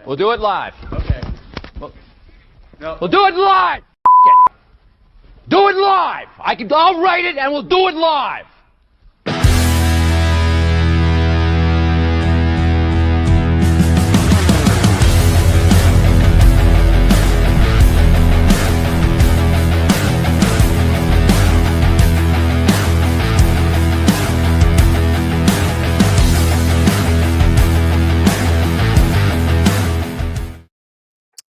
We'll do it live. Okay. We'll do it live. It. Do it live. I'll write it and we'll do it live.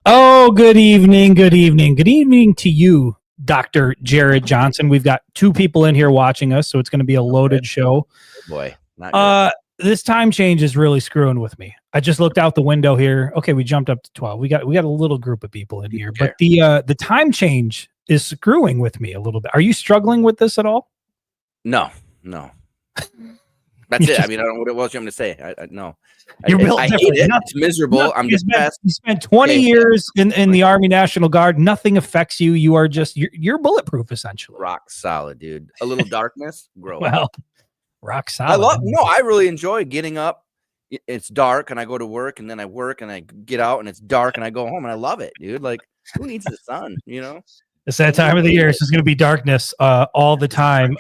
Oh, good evening, good evening. Good evening to you, Dr. Jared Johnson. We've got two people in here watching us, so it's going to be a loaded show. Oh boy. Not good. This time change is really screwing with me. I just looked out the window here. Okay, we jumped up to 12. We got a little group of people in here, but the time change is screwing with me a little bit. Are you struggling with this at all? No. That's it. I mean, I don't know what else you want me to say. No. You're built I hate different. it. It's miserable. I'm depressed. You spent 20 years in the Army National Guard. Nothing affects you. You are just you're bulletproof essentially. Rock solid, dude. A little darkness, grow. Well, rock solid. I really enjoy getting up. It's dark and I go to work and then I work and I get out and it's dark and I go home and I love it, dude. Like, who needs the sun, you know? It's that time of the year. It's just going to be darkness all the time.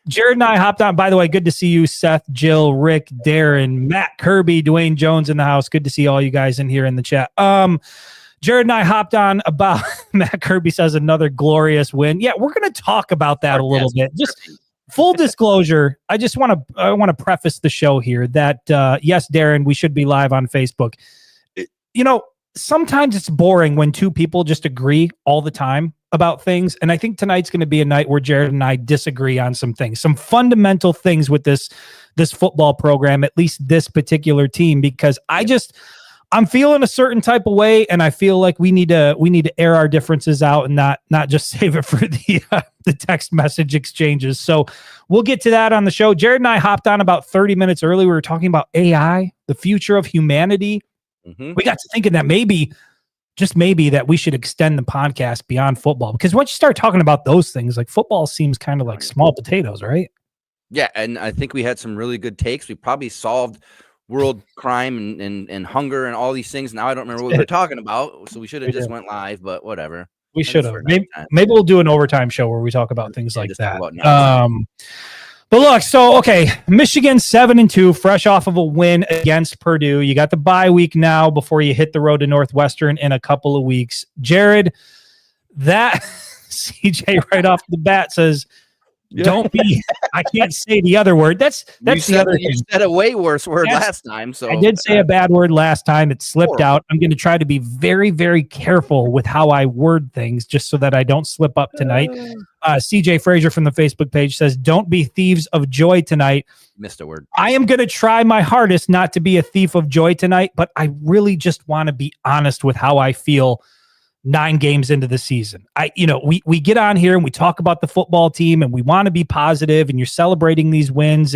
Jared and I hopped on. By the way, good to see you, Seth, Jill, Rick, Darren, Matt Kirby, Dwayne Jones in the house. Good to see all you guys in here in the chat. Jared and I hopped on about Matt Kirby says another glorious win. Yeah, we're going to talk about that a little bit. Just full disclosure, I want to preface the show here that yes, Darren, we should be live on Facebook. You know, sometimes it's boring when two people just agree all the time about things. And I think tonight's going to be a night where Jared and I disagree on some things, some fundamental things with this football program, at least this particular team, because I'm feeling a certain type of way. And I feel like we need to air our differences out and not just save it for the text message exchanges. So we'll get to that on the show. Jared and I hopped on about 30 minutes early. We were talking about AI, the future of humanity. We got to thinking that maybe that we should extend the podcast beyond football, because once you start talking about those things, like football seems kind of like small potatoes, right? Yeah. And I think we had some really good takes. We probably solved world crime and hunger and all these things. Now I don't remember what we were talking about. So we should have just went live, but whatever. We should have. Maybe we'll do an overtime show where we talk about things like that. But look, so, okay, Michigan 7-2, fresh off of a win against Purdue. You got the bye week now before you hit the road to Northwestern in a couple of weeks. Jared, that CJ right off the bat says, don't be, I can't say the other word. That's the other thing. You said a way worse word last time. So I did say a bad word last time. It slipped out. I'm going to try to be very, very careful with how I word things just so that I don't slip up tonight. CJ Frazier from the Facebook page says, don't be thieves of joy tonight. Missed a word. I am going to try my hardest not to be a thief of joy tonight, but I really just want to be honest with how I feel 9 games into the season. We get on here and we talk about the football team and we want to be positive and you're celebrating these wins,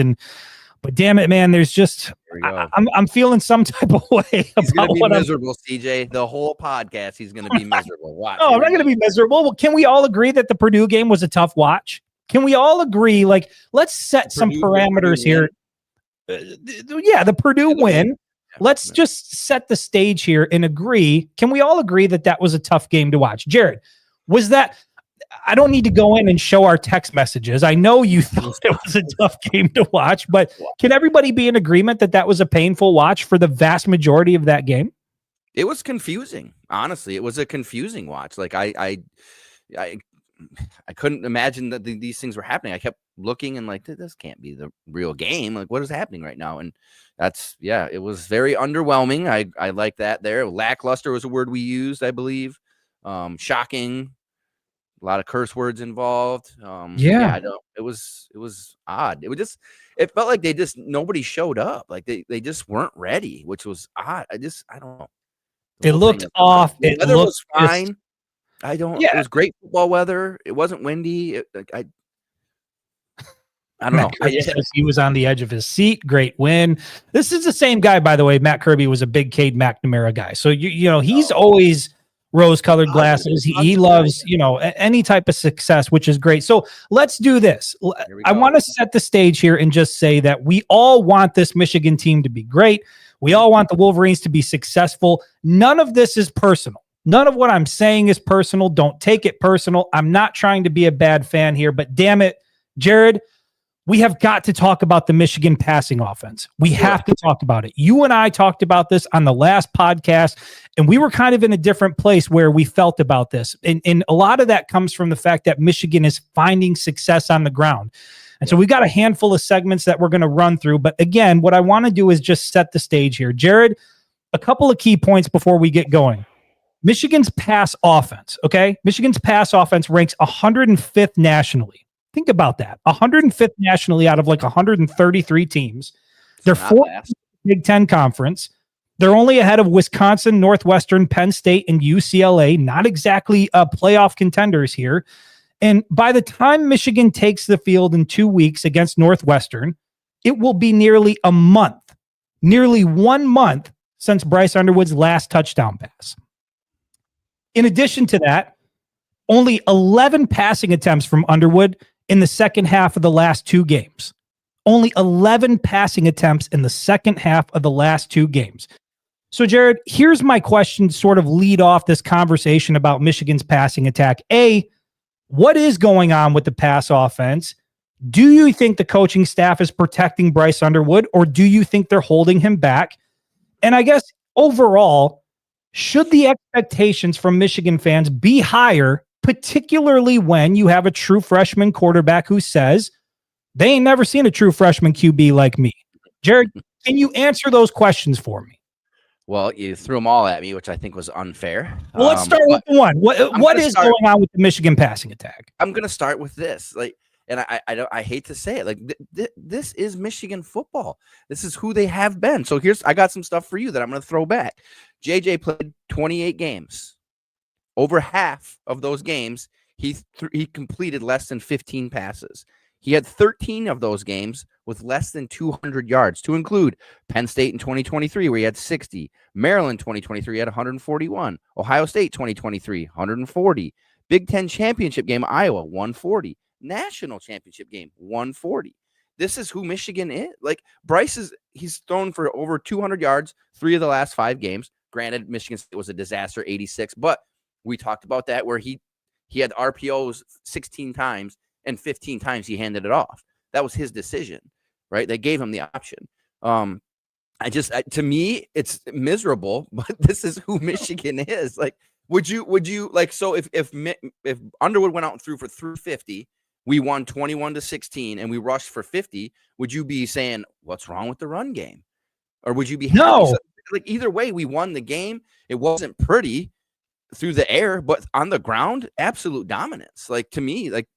but damn it, man, there's just I'm feeling some type of way about he's gonna be miserable, CJ. The whole podcast, he's gonna be miserable. Watch. No, I'm not gonna be miserable. Well, can we all agree that the Purdue game was a tough watch? Can we all agree? Like, let's set some parameters here. The Purdue win. Let's just set the stage here and agree. Can we all agree that that was a tough game to watch? Jared, was that? I don't need to go in and show our text messages. I know you thought it was a tough game to watch, but can everybody be in agreement that that was a painful watch for the vast majority of that game? It was confusing. Honestly, it was a confusing watch. Like I couldn't imagine that these things were happening. I kept looking and like, this can't be the real game. Like, what is happening right now? And it was very underwhelming. I like that there. Lackluster was a word we used, I believe. Shocking. A lot of curse words involved. It was odd. It felt like nobody showed up. Like they just weren't ready, which was odd. I don't know. It looked off. The weather was fine. It was great football weather. It wasn't windy. I don't know. He was on the edge of his seat. Great win. This is the same guy, by the way. Matt Kirby was a big Cade McNamara guy. So, he's always rose-colored glasses. He loves, any type of success, which is great. So let's do this. I want to set the stage here and just say that we all want this Michigan team to be great. We all want the Wolverines to be successful. None of this is personal. None of what I'm saying is personal. Don't take it personal. I'm not trying to be a bad fan here, but damn it, Jared, we have got to talk about the Michigan passing offense. We have to talk about it. You and I talked about this on the last podcast, and we were kind of in a different place where we felt about this. And a lot of that comes from the fact that Michigan is finding success on the ground. And so we've got a handful of segments that we're going to run through. But again, what I want to do is just set the stage here. Jared, a couple of key points before we get going. Michigan's pass offense, okay? Michigan's pass offense ranks 105th nationally. Think about that. 105th nationally out of like 133 teams. They're fourth in the Big Ten Conference. They're only ahead of Wisconsin, Northwestern, Penn State, and UCLA. Not exactly playoff contenders here. And by the time Michigan takes the field in 2 weeks against Northwestern, it will be nearly 1 month since Bryce Underwood's last touchdown pass. In addition to that, only 11 passing attempts from Underwood in the second half of the last 2 games. Only 11 passing attempts in the second half of the last 2 games. So, Jared, here's my question to sort of lead off this conversation about Michigan's passing attack. A, what is going on with the pass offense? Do you think the coaching staff is protecting Bryce Underwood, or do you think they're holding him back? And I guess overall, should the expectations from Michigan fans be higher, particularly when you have a true freshman quarterback who says they ain't never seen a true freshman QB like me? Jared, can you answer those questions for me? Well, you threw them all at me, which I think was unfair. Well, let's start with the one. What is going on with the Michigan passing attack? I'm going to start with this. And I hate to say it, this is Michigan football. This is who they have been. So I got some stuff for you that I'm going to throw back. JJ played 28 games. Over half of those games, he completed less than 15 passes. He had 13 of those games with less than 200 yards, to include Penn State in 2023, where he had 60. Maryland 2023 had 141. Ohio State 2023, 140. Big Ten championship game, Iowa, 140. National championship game, 140. This is who Michigan is. Like, Bryce he's thrown for over 200 yards 3 of the last 5 games. Granted, Michigan State was a disaster, 86, but we talked about that where he had RPOs 16 times and 15 times he handed it off. That was his decision, right? They gave him the option. To me, it's miserable, but this is who Michigan is. Like, would you like, so if Underwood went out and threw for 350, we won 21-16 and we rushed for 50, would you be saying, what's wrong with the run game? Or would you be happy? No. So, like, either way, we won the game. It wasn't pretty through the air, but on the ground, absolute dominance. Like, to me, like,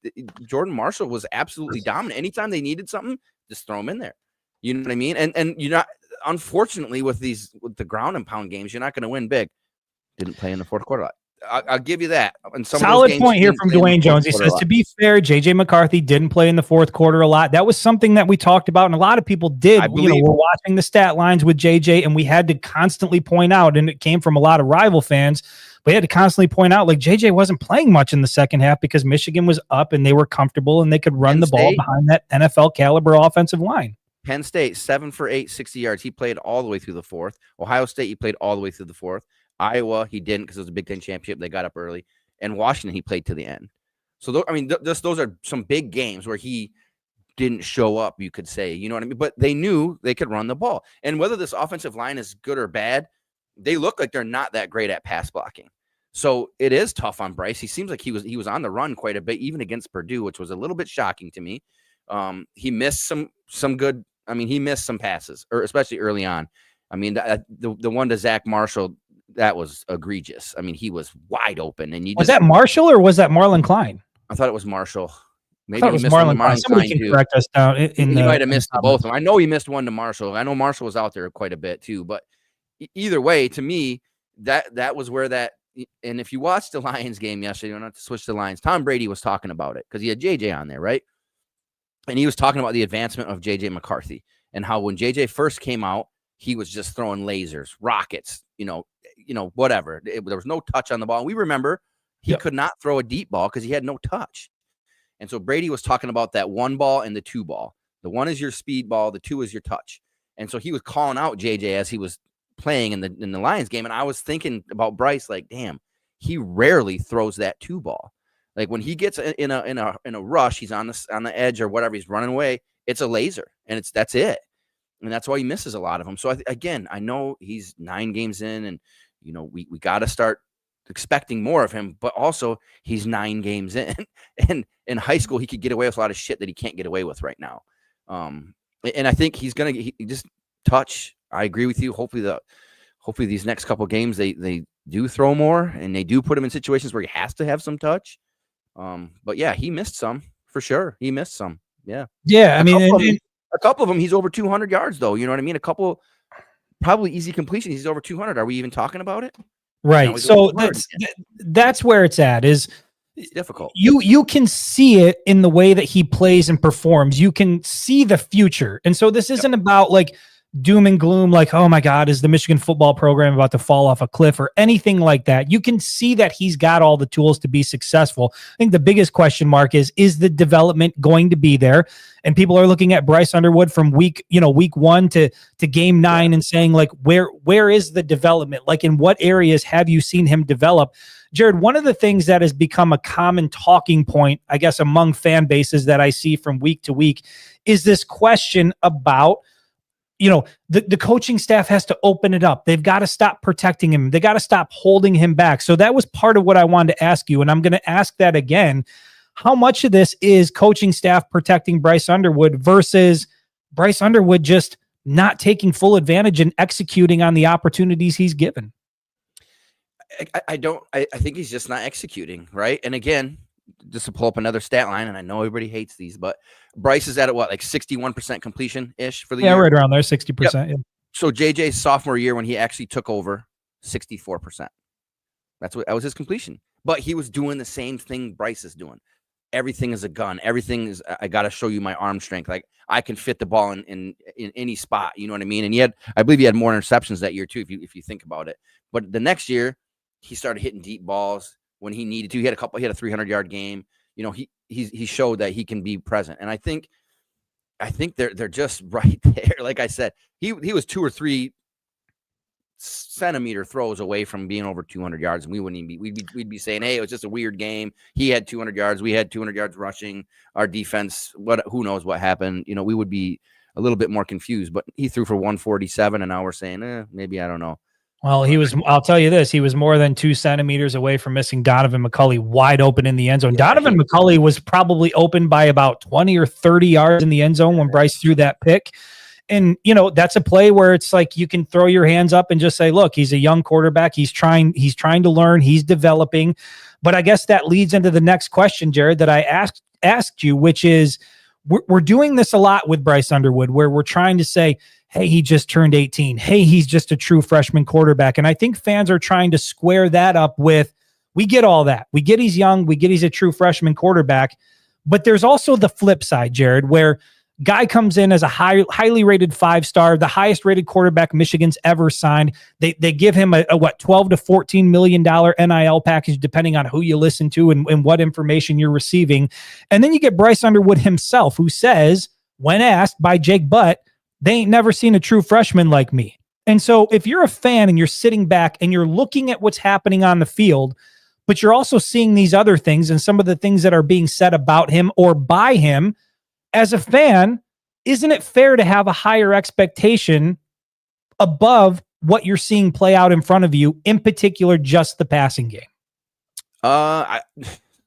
Jordan Marshall was absolutely dominant. Anytime they needed something, just throw him in there. You know what I mean? And you're not, unfortunately, with the ground and pound games, you're not going to win big. Didn't play in the fourth quarter. I'll give you that. And solid point here from Dwayne Jones. He says, to be fair, JJ McCarthy didn't play in the fourth quarter a lot. That was something that we talked about, and a lot of people did. We're watching the stat lines with JJ, and we had to constantly point out, and it came from a lot of rival fans. We had to constantly point out, like, JJ wasn't playing much in the second half because Michigan was up and they were comfortable and they could run the ball behind that NFL caliber offensive line. Penn State, 7 for 8, 60 yards. He played all the way through the fourth. Ohio State, he played all the way through the fourth. Iowa, he didn't because it was a Big Ten championship. They got up early. And Washington, he played to the end. So, those are some big games where he didn't show up, you could say. You know what I mean? But they knew they could run the ball. And whether this offensive line is good or bad, they look like they're not that great at pass blocking. So it is tough on Bryce. He seems like he was on the run quite a bit, even against Purdue, which was a little bit shocking to me. He missed some good. I mean, he missed some passes, or especially early on. I mean, the one to Zach Marshall, that was egregious. I mean, he was wide open, and was that Marshall or was that Marlon Klein? I thought it was Marshall. Maybe he missed Marlon Klein. Somebody can correct us down. He might have missed both of them. I know he missed one to Marshall. I know Marshall was out there quite a bit too. But either way, to me, that was where that. And if you watched the Lions game yesterday, you don't have to switch the Lions. Tom Brady was talking about it because he had JJ on there, right? And he was talking about the advancement of JJ McCarthy and how when JJ first came out, he was just throwing lasers, rockets, whatever. There was no touch on the ball. And we remember he could not throw a deep ball because he had no touch. And so Brady was talking about that 1 ball and the 2 ball. The 1 is your speed ball. The 2 is your touch. And so he was calling out JJ as he was playing in the Lions game. And I was thinking about Bryce, like, damn, he rarely throws that 2 ball. Like when he gets in a rush, he's on the edge or whatever, he's running away. It's a laser, and that's it. And that's why he misses a lot of them. So again, I know he's 9 games in, and we got to start expecting more of him. But also, he's 9 games in, and in high school he could get away with a lot of shit that he can't get away with right now. And I think he's gonna just touch. I agree with you. Hopefully these next couple games they do throw more, and they do put him in situations where he has to have some touch. But yeah, he missed some for sure. He missed some. Yeah. Yeah. I mean, a couple of them, he's over 200 yards though. You know what I mean? A couple probably easy completions. He's over 200. Are we even talking about it? Right. So that's where it's at. It's difficult. You can see it in the way that he plays and performs. You can see the future. And so this isn't about like doom and gloom, like, oh my God, is the Michigan football program about to fall off a cliff or anything like that? You can see that he's got all the tools to be successful. I think the biggest question mark is the development going to be there? And people are looking at Bryce Underwood from week 1 to game 9 and saying, like, where is the development? Like, in what areas have you seen him develop? Jared, one of the things that has become a common talking point, I guess, among fan bases that I see from week to week is this question about, the coaching staff has to open it up. They've got to stop protecting him. They got to stop holding him back. So that was part of what I wanted to ask you. And I'm going to ask that again. How much of this is coaching staff protecting Bryce Underwood versus Bryce Underwood just not taking full advantage and executing on the opportunities he's given? I think he's just not executing, right? And again, just to pull up another stat line, and I know everybody hates these, but Bryce is at what, like 61% completion ish for the year? Yeah, right around there, 60%. Yep. Yeah. So JJ's sophomore year, when he actually took over, 64%. That was his completion. But he was doing the same thing Bryce is doing. Everything is a gun. Everything is, I got to show you my arm strength. Like, I can fit the ball in any spot. You know what I mean? And I believe he had more interceptions that year too, if you think about it. But the next year, he started hitting deep balls when he needed to. He had a 300-yard game. He showed that he can be present. And I think they're just right there. Like I said, he was 2 or 3 centimeter throws away from being over 200 yards, and we wouldn't even we'd be saying, hey, it was just a weird game. He had 200 yards, we had 200 yards rushing. Our defense, who knows what happened? We would be a little bit more confused. But he threw for 147, and now we're saying, maybe, I don't know. Well, I'll tell you this, he was more than 2 centimeters away from missing Donovan McCulley wide open in the end zone. Yeah, Donovan McCulley was probably open by about 20 or 30 yards in the end zone when Bryce threw that pick. And, that's a play where it's like you can throw your hands up and just say, look, he's a young quarterback. He's trying to learn. He's developing. But I guess that leads into the next question, Jared, that I asked you, which is we're doing this a lot with Bryce Underwood, where we're trying to say, hey, he just turned 18. Hey, he's just a true freshman quarterback. And I think fans are trying to square that up with, we get all that. We get he's young. We get he's a true freshman quarterback. But there's also the flip side, Jared, where guy comes in as a highly rated 5-star, the highest rated quarterback Michigan's ever signed. They give him a $12 to $14 million NIL package, depending on who you listen to and what information you're receiving. And then you get Bryce Underwood himself, who says, when asked by Jake Butt, they ain't never seen a true freshman like me. And so if you're a fan and you're sitting back and you're looking at what's happening on the field, but you're also seeing these other things and some of the things that are being said about him or by him, as a fan, isn't it fair to have a higher expectation above what you're seeing play out in front of you, in particular, just the passing game?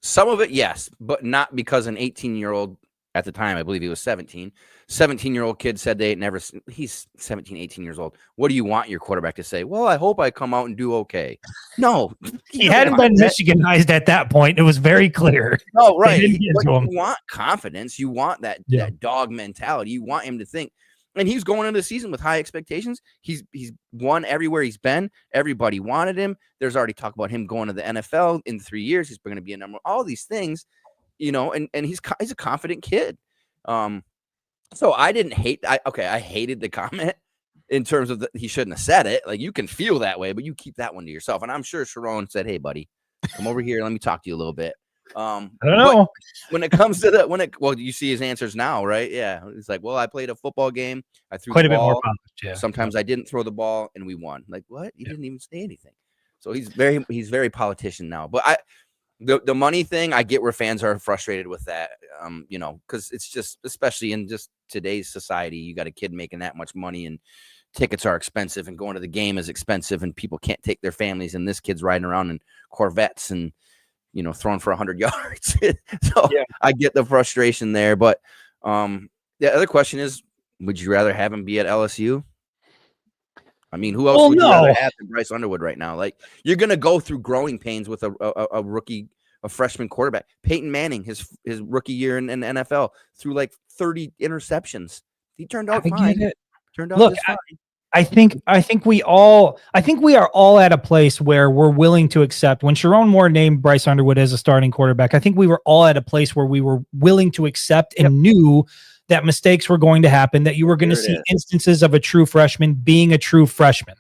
Some of it, yes, but not because an 18-year-old, at the time, I believe he was 17-year-old kid said they ain't never seen. He's 17, 18 years old. What do you want your quarterback to say? Well, I hope I come out and do okay. No. He hadn't been Michiganized at that point. It was very clear. Oh, right. But you want confidence. You want that dog mentality. You want him to think. And he's going into the season with high expectations. He's won everywhere he's been. Everybody wanted him. There's already talk about him going to the NFL in 3 years. He's going to be a number. All these things, and he's a confident kid. So I didn't hate. I hated the comment in terms of he shouldn't have said it. Like, you can feel that way, but you keep that one to yourself. And I'm sure Sharon said, "Hey, buddy, come over here. Let me talk to you a little bit." I don't know. When it comes to well, you see his answers now, right? Yeah, it's like, well, I played a football game, I threw Quite the a bit more ball. polished, yeah. Sometimes I didn't throw the ball, and we won. Like, what? He didn't even say anything. So he's very politician now. But the money thing, I get where fans are frustrated with that. Because it's just, especially in just today's society, you got a kid making that much money, and tickets are expensive, and going to the game is expensive, and people can't take their families, and this kid's riding around in Corvettes and throwing for 100 yards. So yeah. I get the frustration there. But the other question is, would you rather have him be at LSU? I mean, who else would you rather have than Bryce Underwood right now? Like, you're going to go through growing pains with a rookie, a freshman quarterback. Peyton Manning, his rookie year in the NFL, threw like 30 interceptions. He turned out fine. Get it. Turned out just fine. I think we are all at a place where we're willing to accept. When Sharon Moore named Bryce Underwood as a starting quarterback, I think we were all at a place where we were willing to accept and knew that mistakes were going to happen, that you were going to see instances of a true freshman being a true freshman.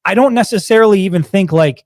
I don't necessarily even think like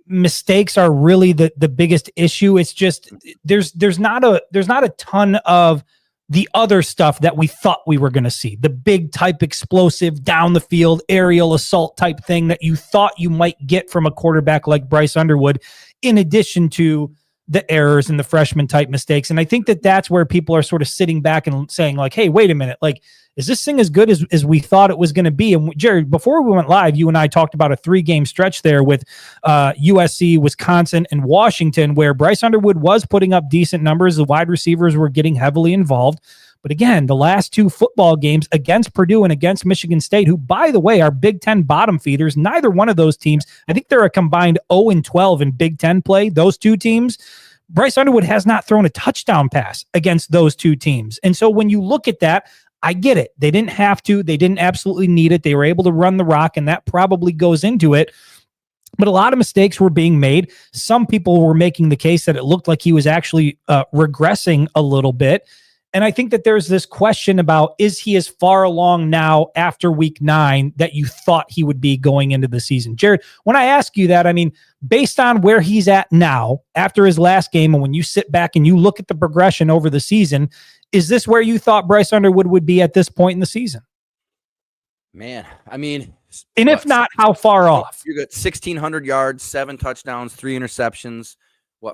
mistakes are really the biggest issue. It's just there's not a ton of the other stuff that we thought we were going to see, the big type explosive down the field aerial assault type thing that you thought you might get from a quarterback like Bryce Underwood, in addition to the errors and the freshman type mistakes. And I think that that's where people are sort of sitting back and saying like, hey, wait a minute, like, is this thing as good as we thought it was going to be? And Jared, before we went live, you and I talked about a 3-game stretch there with USC, Wisconsin, and Washington, where Bryce Underwood was putting up decent numbers. The wide receivers were getting heavily involved. But again, the last 2 football games against Purdue and against Michigan State, who, by the way, are Big Ten bottom feeders, neither one of those teams, I think they're a combined 0-12 in Big Ten play, those 2 teams. Bryce Underwood has not thrown a touchdown pass against those 2 teams. And so when you look at that, I get it. They didn't have to. They didn't absolutely need it. They were able to run the rock, and that probably goes into it. But a lot of mistakes were being made. Some people were making the case that it looked like he was actually regressing a little bit. And I think that there's this question about, is he as far along now after week 9 that you thought he would be going into the season? Jared, when I ask you that, I mean, based on where he's at now after his last game, and when you sit back and you look at the progression over the season, is this where you thought Bryce Underwood would be at this point in the season? Man, I mean, and if not, how far off? You got 1,600 yards, 7 touchdowns, 3 interceptions,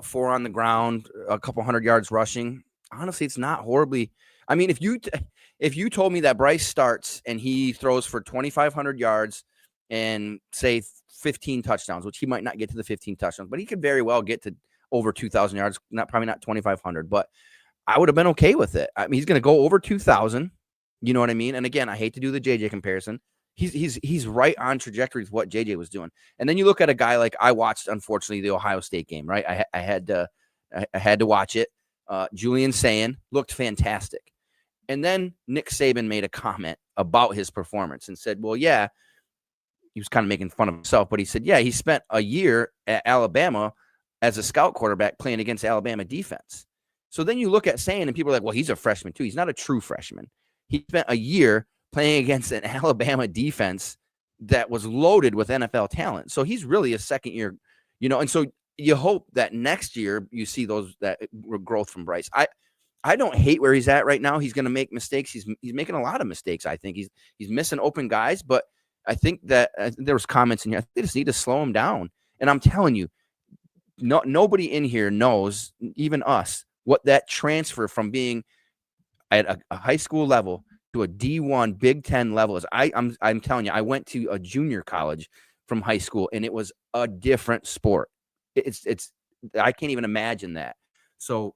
4 on the ground, a couple hundred yards rushing. Honestly, it's not horribly. I mean, if you told me that Bryce starts and he throws for 2,500 yards and say 15 touchdowns, which he might not get to the 15 touchdowns, but he could very well get to over 2,000 yards, probably not 2,500, but I would have been okay with it. I mean, he's going to go over 2,000. You know what I mean? And again, I hate to do the JJ comparison. He's right on trajectory with what JJ was doing. And then you look at a guy like, I watched, unfortunately, the Ohio State game, right? I had to watch it. Julian Sayin looked fantastic. And then Nick Saban made a comment about his performance and said, well, yeah, he was kind of making fun of himself, but he said, yeah, he spent a year at Alabama as a scout quarterback playing against Alabama defense. So then you look at Sayin and people are like, well, he's a freshman too. He's not a true freshman. He spent a year playing against an Alabama defense that was loaded with NFL talent. So he's really a second year, and so you hope that next year you see that growth from Bryce. I don't hate where he's at right now. He's going to make mistakes. He's making a lot of mistakes. I think he's missing open guys, but I think that there was comments in here. They just need to slow him down. And I'm telling you, nobody in here knows, even us, what that transfer from being at a high school level to a D1 Big Ten level is. I'm telling you, I went to a junior college from high school, and it was a different sport. It's I can't even imagine that. So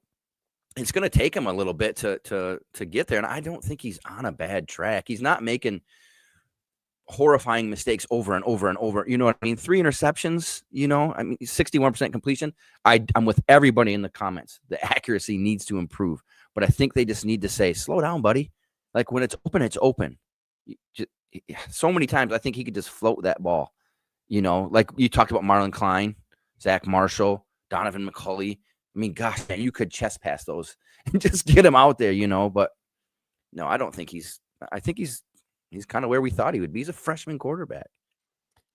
it's going to take him a little bit to get there. And I don't think he's on a bad track. He's not making horrifying mistakes over and over and over. You know what I mean? 3 interceptions, I mean, 61% completion. I'm with everybody in the comments. The accuracy needs to improve, but I think they just need to say, slow down, buddy. Like, when it's open, it's open. So many times I think he could just float that ball, like you talked about Marlon Klein, Zach Marshall, Donovan McCulley. I mean, gosh, man, you could chest pass those and just get him out there, but no, I don't think I think he's kind of where we thought he would be. He's a freshman quarterback.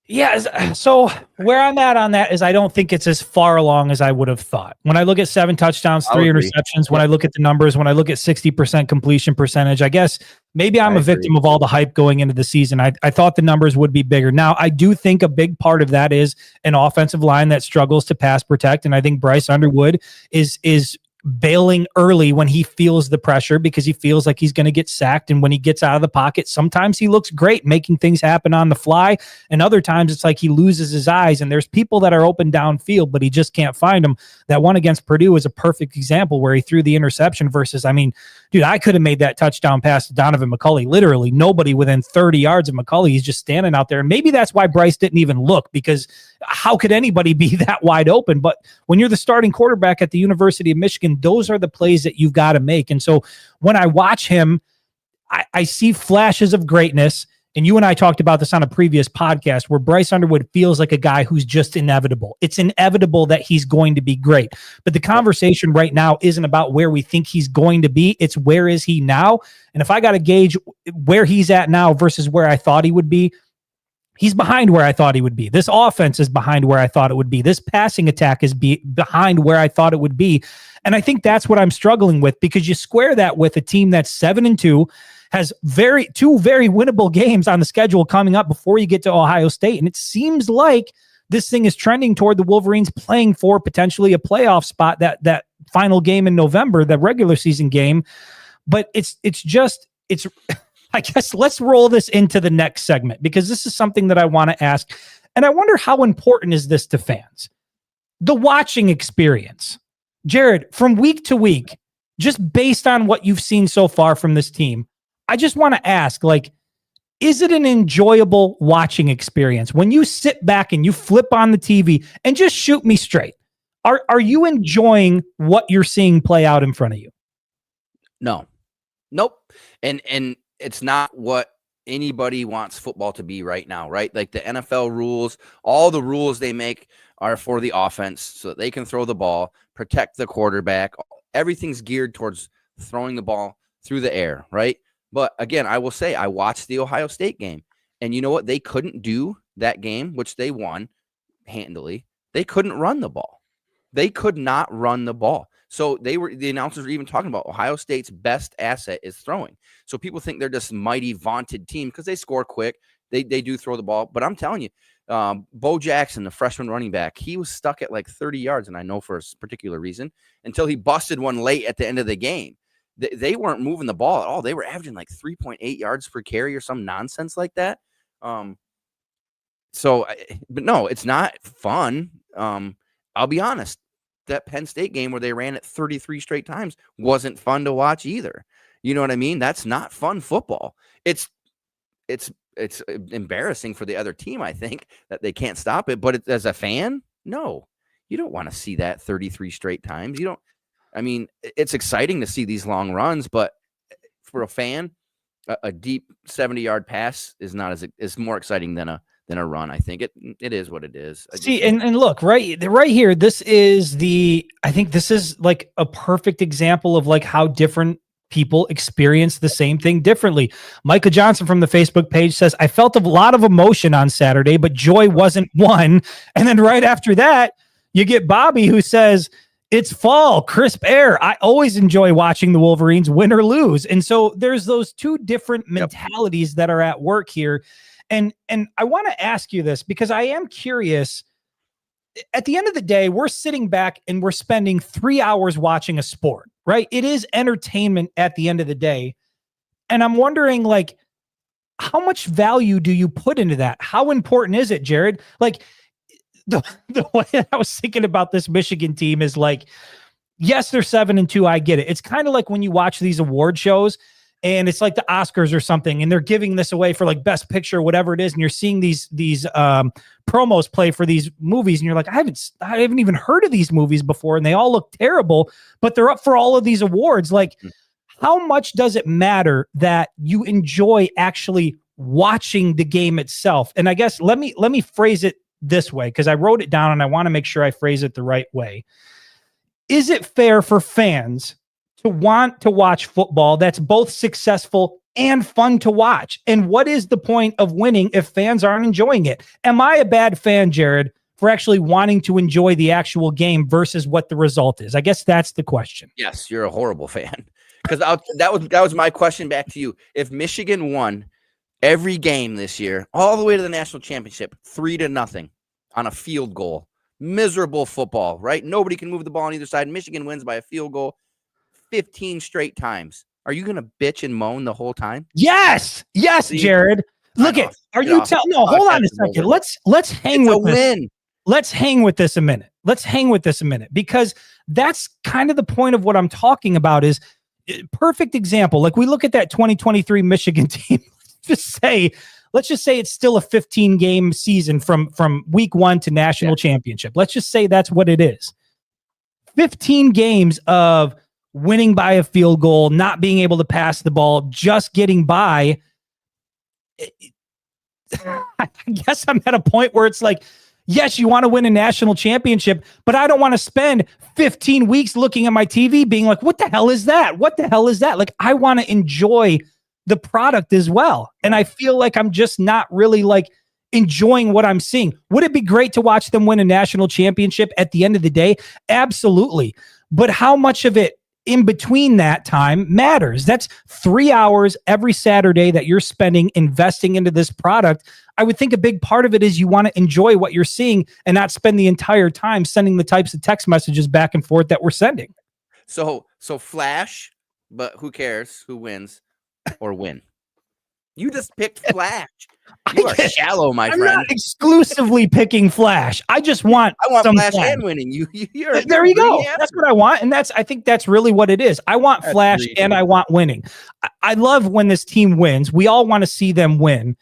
Yeah. So where I'm at on that is I don't think it's as far along as I would have thought. When I look at 7 touchdowns, 3 interceptions, when I look at the numbers, when I look at 60% completion percentage, I guess maybe I'm a victim of all the hype going into the season. I thought the numbers would be bigger. Now, I do think a big part of that is an offensive line that struggles to pass protect. And I think Bryce Underwood is bailing early when he feels the pressure because he feels like he's going to get sacked. And when he gets out of the pocket, sometimes he looks great making things happen on the fly. And other times it's like he loses his eyes and there's people that are open downfield, but he just can't find them. That one against Purdue is a perfect example where he threw the interception versus, I mean, dude, I could have made that touchdown pass to Donovan McCulley. Literally nobody within 30 yards of McCulley. He's just standing out there. And maybe that's why Bryce didn't even look, because how could anybody be that wide open? But when you're the starting quarterback at the University of Michigan, those are the plays that you've got to make. And so when I watch him, I see flashes of greatness. And you and I talked about this on a previous podcast where Bryce Underwood feels like a guy who's just inevitable. It's inevitable that he's going to be great. But the conversation right now isn't about where we think he's going to be. It's where is he now? And if I got to gauge where he's at now versus where I thought he would be, he's behind where I thought he would be. This offense is behind where I thought it would be. This passing attack is behind where I thought it would be. And I think that's what I'm struggling with, because you square that with a team that's 7-2, has two very winnable games on the schedule coming up before you get to Ohio State. And it seems like this thing is trending toward the Wolverines playing for potentially a playoff spot, that final game in November, the regular season game. But it's I guess let's roll this into the next segment, because this is something that I want to ask. And I wonder, how important is this to fans? The watching experience. Jared, from week to week, just based on what you've seen so far from this team, I just want to ask, is it an enjoyable watching experience? When you sit back and you flip on the TV, and just shoot me straight, are you enjoying what you're seeing play out in front of you? No. Nope. And it's not what anybody wants football to be right now, right? Like the NFL rules, all the rules they make are for the offense so that they can throw the ball, protect the quarterback. Everything's geared towards throwing the ball through the air, right? But again, I will say I watched the Ohio State game, and you know what? They couldn't do that game, which they won handily. They couldn't run the ball. They could not run the ball. So the announcers were even talking about Ohio State's best asset is throwing. So people think they're this mighty, vaunted team because they score quick. They do throw the ball. But I'm telling you, Bo Jackson, the freshman running back, he was stuck at like 30 yards, and I know for a particular reason, until he busted one late at the end of the game. They weren't moving the ball at all. They were averaging like 3.8 yards per carry or some nonsense like that. But no, it's not fun. I'll be honest. That Penn State game where they ran it 33 straight times wasn't fun to watch either. You know what I mean? That's not fun football. It's embarrassing for the other team, I think, that they can't stop it. But as a fan, no, you don't want to see that 33 straight times. It's exciting to see these long runs, but for a fan, a deep 70-yard pass is not is more exciting than a run. I think it is what it is. See, and look, right here, I think this is like a perfect example of like how different people experience the same thing differently. Micah Johnson from the Facebook page says, I felt a lot of emotion on Saturday, but joy wasn't one. And then right after that, you get Bobby, who says, it's fall, crisp air. I always enjoy watching the Wolverines win or lose. And so there's those two different mentalities that are at work here. And I want to ask you this, because I am curious. At the end of the day, we're sitting back and we're spending 3 hours watching a sport, right? It is entertainment at the end of the day. And I'm wondering, like, how much value do you put into that? How important is it, Jared? Like, the way I was thinking about this Michigan team is like, yes, they're 7-2. I get it. It's kind of like when you watch these award shows, and it's like the Oscars or something, and they're giving this away for like best picture, whatever it is. And you're seeing these promos play for these movies. And you're like, I haven't even heard of these movies before. And they all look terrible, but they're up for all of these awards. Like, how much does it matter that you enjoy actually watching the game itself? And I guess let me phrase it this way, because I wrote it down and I want to make sure I phrase it the right way. Is it fair for fans to want to watch football that's both successful and fun to watch? And what is the point of winning if fans aren't enjoying it? Am I a bad fan, Jared, for actually wanting to enjoy the actual game versus what the result is? I guess that's the question. Yes, you're a horrible fan. Because that was my question back to you. If Michigan won every game this year, all the way to the national championship, 3-0 on a field goal, miserable football, right? Nobody can move the ball on either side. Michigan wins by a field goal 15 straight times. Are you going to bitch and moan the whole time? Yes, See? Jared. Look at. Are you telling? No, hold on a second. Let's hang with this. Win. Let's hang with this a minute. Because that's kind of the point of what I'm talking about. Is perfect example. Like we look at that 2023 Michigan team. Let's just say it's still a 15 game season from week 1 to national championship. Let's just say that's what it is. 15 games of winning by a field goal, not being able to pass the ball, just getting by. I guess I'm at a point where it's like, yes, you want to win a national championship, but I don't want to spend 15 weeks looking at my TV being like, what the hell is that? What the hell is that? Like, I want to enjoy the product as well. And I feel like I'm just not really like enjoying what I'm seeing. Would it be great to watch them win a national championship at the end of the day? Absolutely. But how much of it in between that time matters? That's 3 hours every Saturday that you're spending investing into this product. I would think a big part of it is you want to enjoy what you're seeing and not spend the entire time sending the types of text messages back and forth that we're sending. So Flash, but who cares who wins or win? You just picked Flash. You are shallow, my friend. I'm not exclusively picking Flash. I want some Flash and winning. There you go. That's what I want. And I think that's really what it is. I want Flash and I want winning. I love when this team wins. We all want to see them win,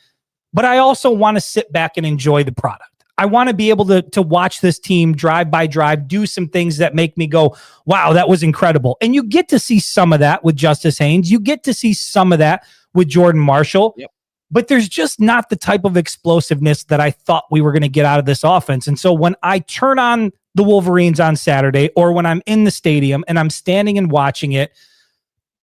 but I also want to sit back and enjoy the product. I want to be able to watch this team drive by drive, do some things that make me go, wow, that was incredible. And you get to see some of that with Justice Haynes. You get to see some of that with Jordan Marshall. Yep. But there's just not the type of explosiveness that I thought we were going to get out of this offense. And so when I turn on the Wolverines on Saturday, or when I'm in the stadium and I'm standing and watching it,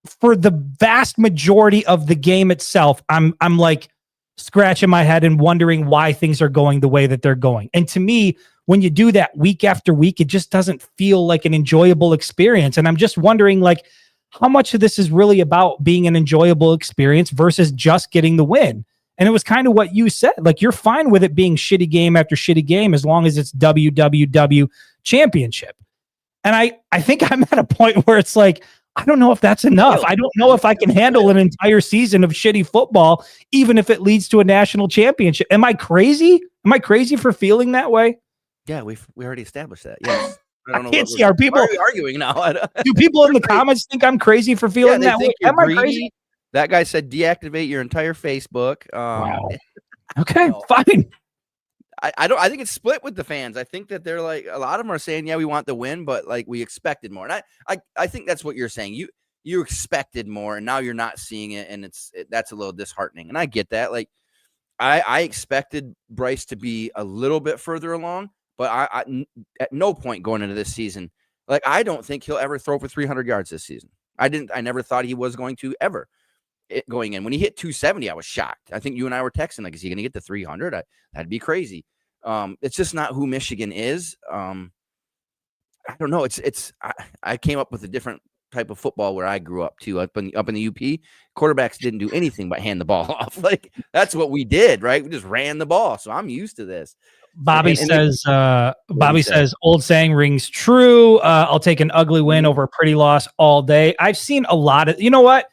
for the vast majority of the game itself, I'm like scratching my head and wondering why things are going the way that they're going. And to me, when you do that week after week, it just doesn't feel like an enjoyable experience. And I'm just wondering, like, how much of this is really about being an enjoyable experience versus just getting the win? And it was kind of what you said. Like, you're fine with it being shitty game after shitty game as long as it's WWW championship. And I think I'm at a point where it's like, I don't know if that's enough. I don't know if I can handle an entire season of shitty football, even if it leads to a national championship. Am I crazy? Am I crazy for feeling that way? Yeah, we already established that. Yes. I can't see. Are people arguing now? Do people in the comments think I'm crazy for feeling that way? Am I crazy? That guy said deactivate your entire Facebook. Wow. Okay, fine. I think it's split with the fans. I think that they're like, a lot of them are saying, yeah, we want the win, but like we expected more. And I think that's what you're saying. You expected more, and now you're not seeing it, and that's a little disheartening. And I get that. Like I expected Bryce to be a little bit further along. But I at no point going into this season, like, I don't think he'll ever throw for 300 yards this season. I never thought he was going to ever going in. When he hit 270, I was shocked. I think you and I were texting, like, is he going to get to 300? That'd be crazy. It's just not who Michigan is. I don't know. I came up with a different type of football where I grew up too. Up in the UP, quarterbacks didn't do anything but hand the ball off. Like, that's what we did, right? We just ran the ball. So I'm used to this. Bobby says, old saying rings true. I'll take an ugly win over a pretty loss all day. I've seen a lot of, you know what?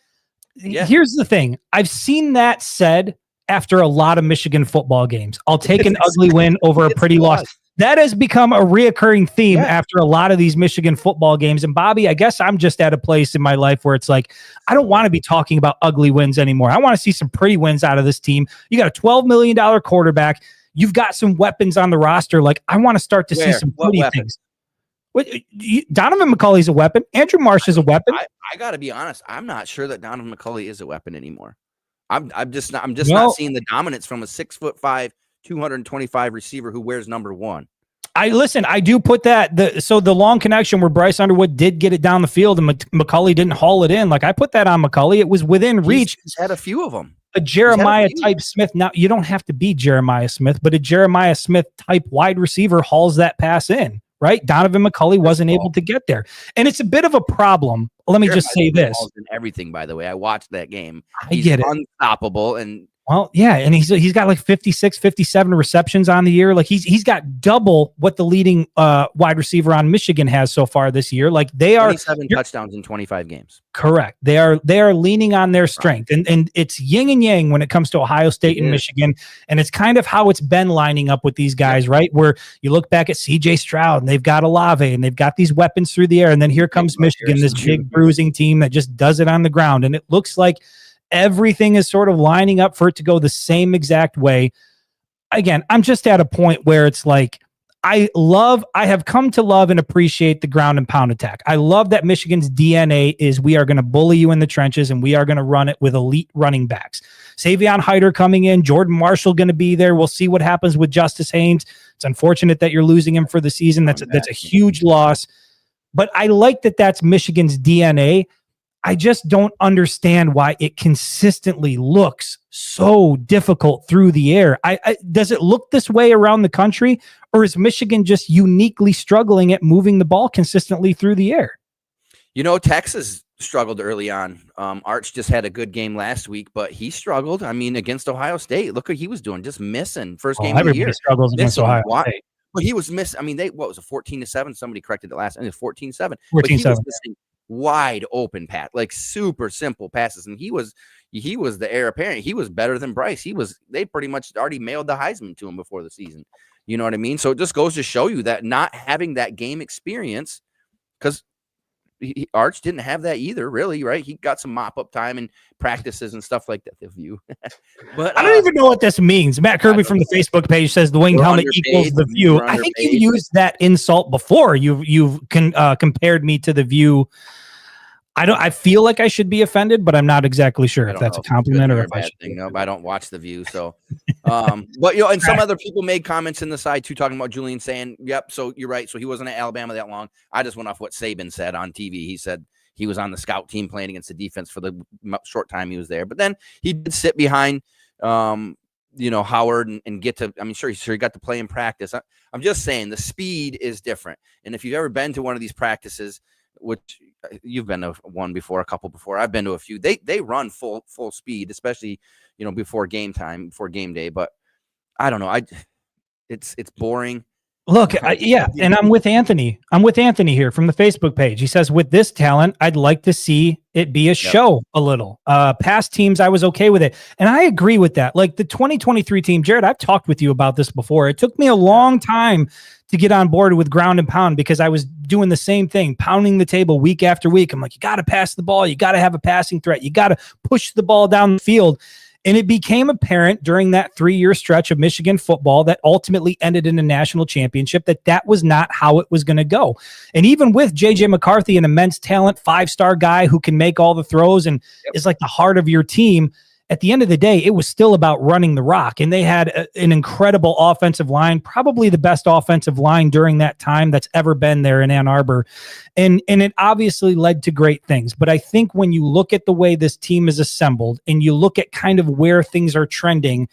Yeah. Here's the thing. I've seen that said after a lot of Michigan football games. I'll take an ugly win over a pretty loss. That has become a reoccurring theme after a lot of these Michigan football games. And Bobby, I guess I'm just at a place in my life where it's like, I don't want to be talking about ugly wins anymore. I want to see some pretty wins out of this team. You got a $12 million quarterback. You've got some weapons on the roster. Like, I want to start to see some pretty things. Donovan McCulley's a weapon. Andrew Marsh is a weapon. I got to be honest. I'm not sure that Donovan McCulley is a weapon anymore. I'm just not seeing the dominance from a 6'5", 225 receiver who wears number 1. I do put that so the long connection where Bryce Underwood did get it down the field and McCulley didn't haul it in. Like I put that on McCulley. It was within reach. He's had a few of them. A Jeremiah type Smith. Now you don't have to be Jeremiah Smith, but a Jeremiah Smith type wide receiver hauls that pass in, right? Donovan McCulley wasn't able to get there. And it's a bit of a problem. Let me just say this. Everything, by the way, I watched that game. He's unstoppable. And well, yeah, and he's got like 56, 57 receptions on the year. Like he's got double what the leading wide receiver on Michigan has so far this year. Like they are 27 touchdowns in 25 games. Correct. They are leaning on their strength. And it's yin and yang when it comes to Ohio State and Michigan. And it's kind of how it's been lining up with these guys, right? Where you look back at CJ Stroud and they've got Olave and they've got these weapons through the air. And then here comes Michigan, this big bruising team that just does it on the ground. And it looks like everything is sort of lining up for it to go the same exact way. Again, I'm just at a point where it's like, I have come to love and appreciate the ground and pound attack. I love that Michigan's DNA is we are going to bully you in the trenches and we are going to run it with elite running backs. Savion Hyder coming in, Jordan Marshall going to be there. We'll see what happens with Justice Haynes. It's unfortunate that you're losing him for the season. That's a huge loss. But I like that that's Michigan's DNA. I just don't understand why it consistently looks so difficult through the air. Does it look this way around the country, or is Michigan just uniquely struggling at moving the ball consistently through the air? You know, Texas struggled early on. Arch just had a good game last week, but he struggled. I mean, against Ohio State, look what he was doing, just missing first game of the year. Struggles against Ohio State. But he was missing. I mean, what was it, 14-7? Somebody corrected it last. I think 14-7. 14-7. Wide open pass, like super simple passes, and he was the heir apparent. He was better than Bryce. They pretty much already mailed the Heisman to him before the season. You know what I mean? So it just goes to show you that not having that game experience, because Arch didn't have that either, really, right? He got some mop up time and practices and stuff like that. The view, but I don't even know what this means. Matt Kirby from the Facebook page says the winged helmet equals the view. I think you used that insult before. You've compared me to the view. I feel like I should be offended, but I'm not exactly sure if that's a compliment or a bad thing. No, I don't watch the view. So, but and some other people made comments in the side too, talking about Julian saying, "Yep, so you're right." So he wasn't at Alabama that long. I just went off what Saban said on TV. He said he was on the scout team playing against the defense for the short time he was there. But then he did sit behind, Howard and get to. I mean, sure he got to play in practice. I'm just saying the speed is different. And if you've ever been to one of these practices, which you've been to one before, a couple before, I've been to a few. They run full speed, especially before game time, before game day. But I don't know. It's boring. Look, and I'm with Anthony. I'm with Anthony here from the Facebook page. He says, with this talent, I'd like to see it be a show a little. Past teams, I was okay with it. And I agree with that. Like the 2023 team, Jared, I've talked with you about this before. It took me a long time to get on board with ground and pound because I was doing the same thing, pounding the table week after week. I'm like, you got to pass the ball. You got to have a passing threat. You got to push the ball down the field. And it became apparent during that 3-year stretch of Michigan football that ultimately ended in a national championship that was not how it was going to go. And even with J.J. McCarthy, an immense talent, 5-star guy who can make all the throws and is like the heart of your team, at the end of the day, it was still about running the rock. And they had an incredible offensive line, probably the best offensive line during that time that's ever been there in Ann Arbor. And it obviously led to great things. But I think when you look at the way this team is assembled and you look at kind of where things are trending,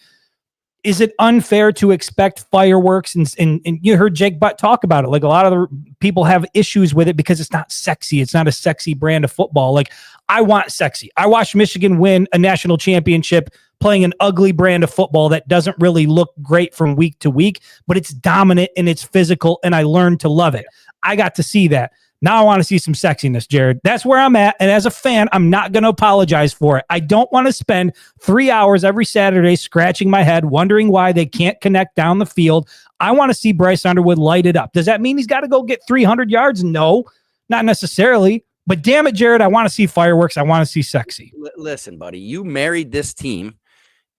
is it unfair to expect fireworks? And you heard Jake Butt talk about it. Like a lot of the people have issues with it because it's not sexy. It's not a sexy brand of football. Like I want sexy. I watched Michigan win a national championship playing an ugly brand of football that doesn't really look great from week to week, but it's dominant and it's physical. And I learned to love it. I got to see that. Now I want to see some sexiness, Jared. That's where I'm at. And as a fan, I'm not going to apologize for it. I don't want to spend 3 hours every Saturday scratching my head, wondering why they can't connect down the field. I want to see Bryce Underwood light it up. Does that mean he's got to go get 300 yards? No, not necessarily. But damn it, Jared, I want to see fireworks. I want to see sexy. Listen, buddy, you married this team.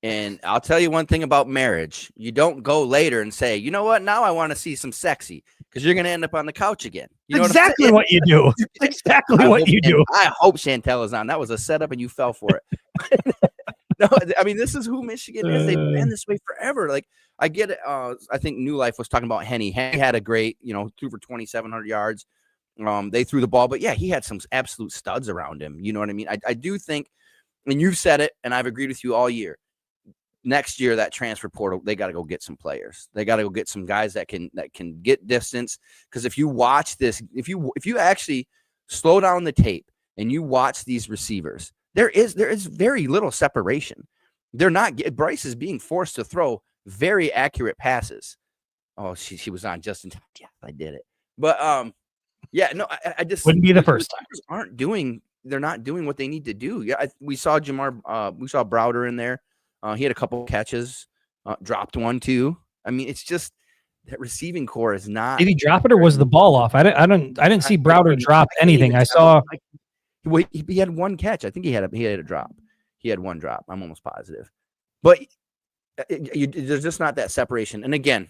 And I'll tell you one thing about marriage. You don't go later and say, you know what? Now I want to see some sexy because you're going to end up on the couch again. You know exactly what you do. Exactly what you do. I hope Chantel is on. That was a setup and you fell for it. No, I mean, this is who Michigan is. They've been this way forever. Like, I get it. I think New Life was talking about Henny. Henny had a great, threw for 2,700 yards. They threw the ball, but yeah, he had some absolute studs around him. You know what I mean? I do think, and you've said it, and I've agreed with you all year. Next year, that transfer portal, they got to go get some players. They got to go get some guys that can get distance. Because if you watch this, if you actually slow down the tape and you watch these receivers, there is very little separation. They're not. Bryce is being forced to throw very accurate passes. Oh, she was on just in time. Yeah, I did it. But yeah, no, I just wouldn't be the first time. They're not doing what they need to do. Yeah, we saw Browder in there. He had a couple catches, dropped one too. I mean, it's just that receiving core is not. Did he drop it or was the ball off? I didn't see Browder drop anything. I saw. He had one catch. I think he had a drop. He had one drop. I'm almost positive, but there's just not that separation. And again,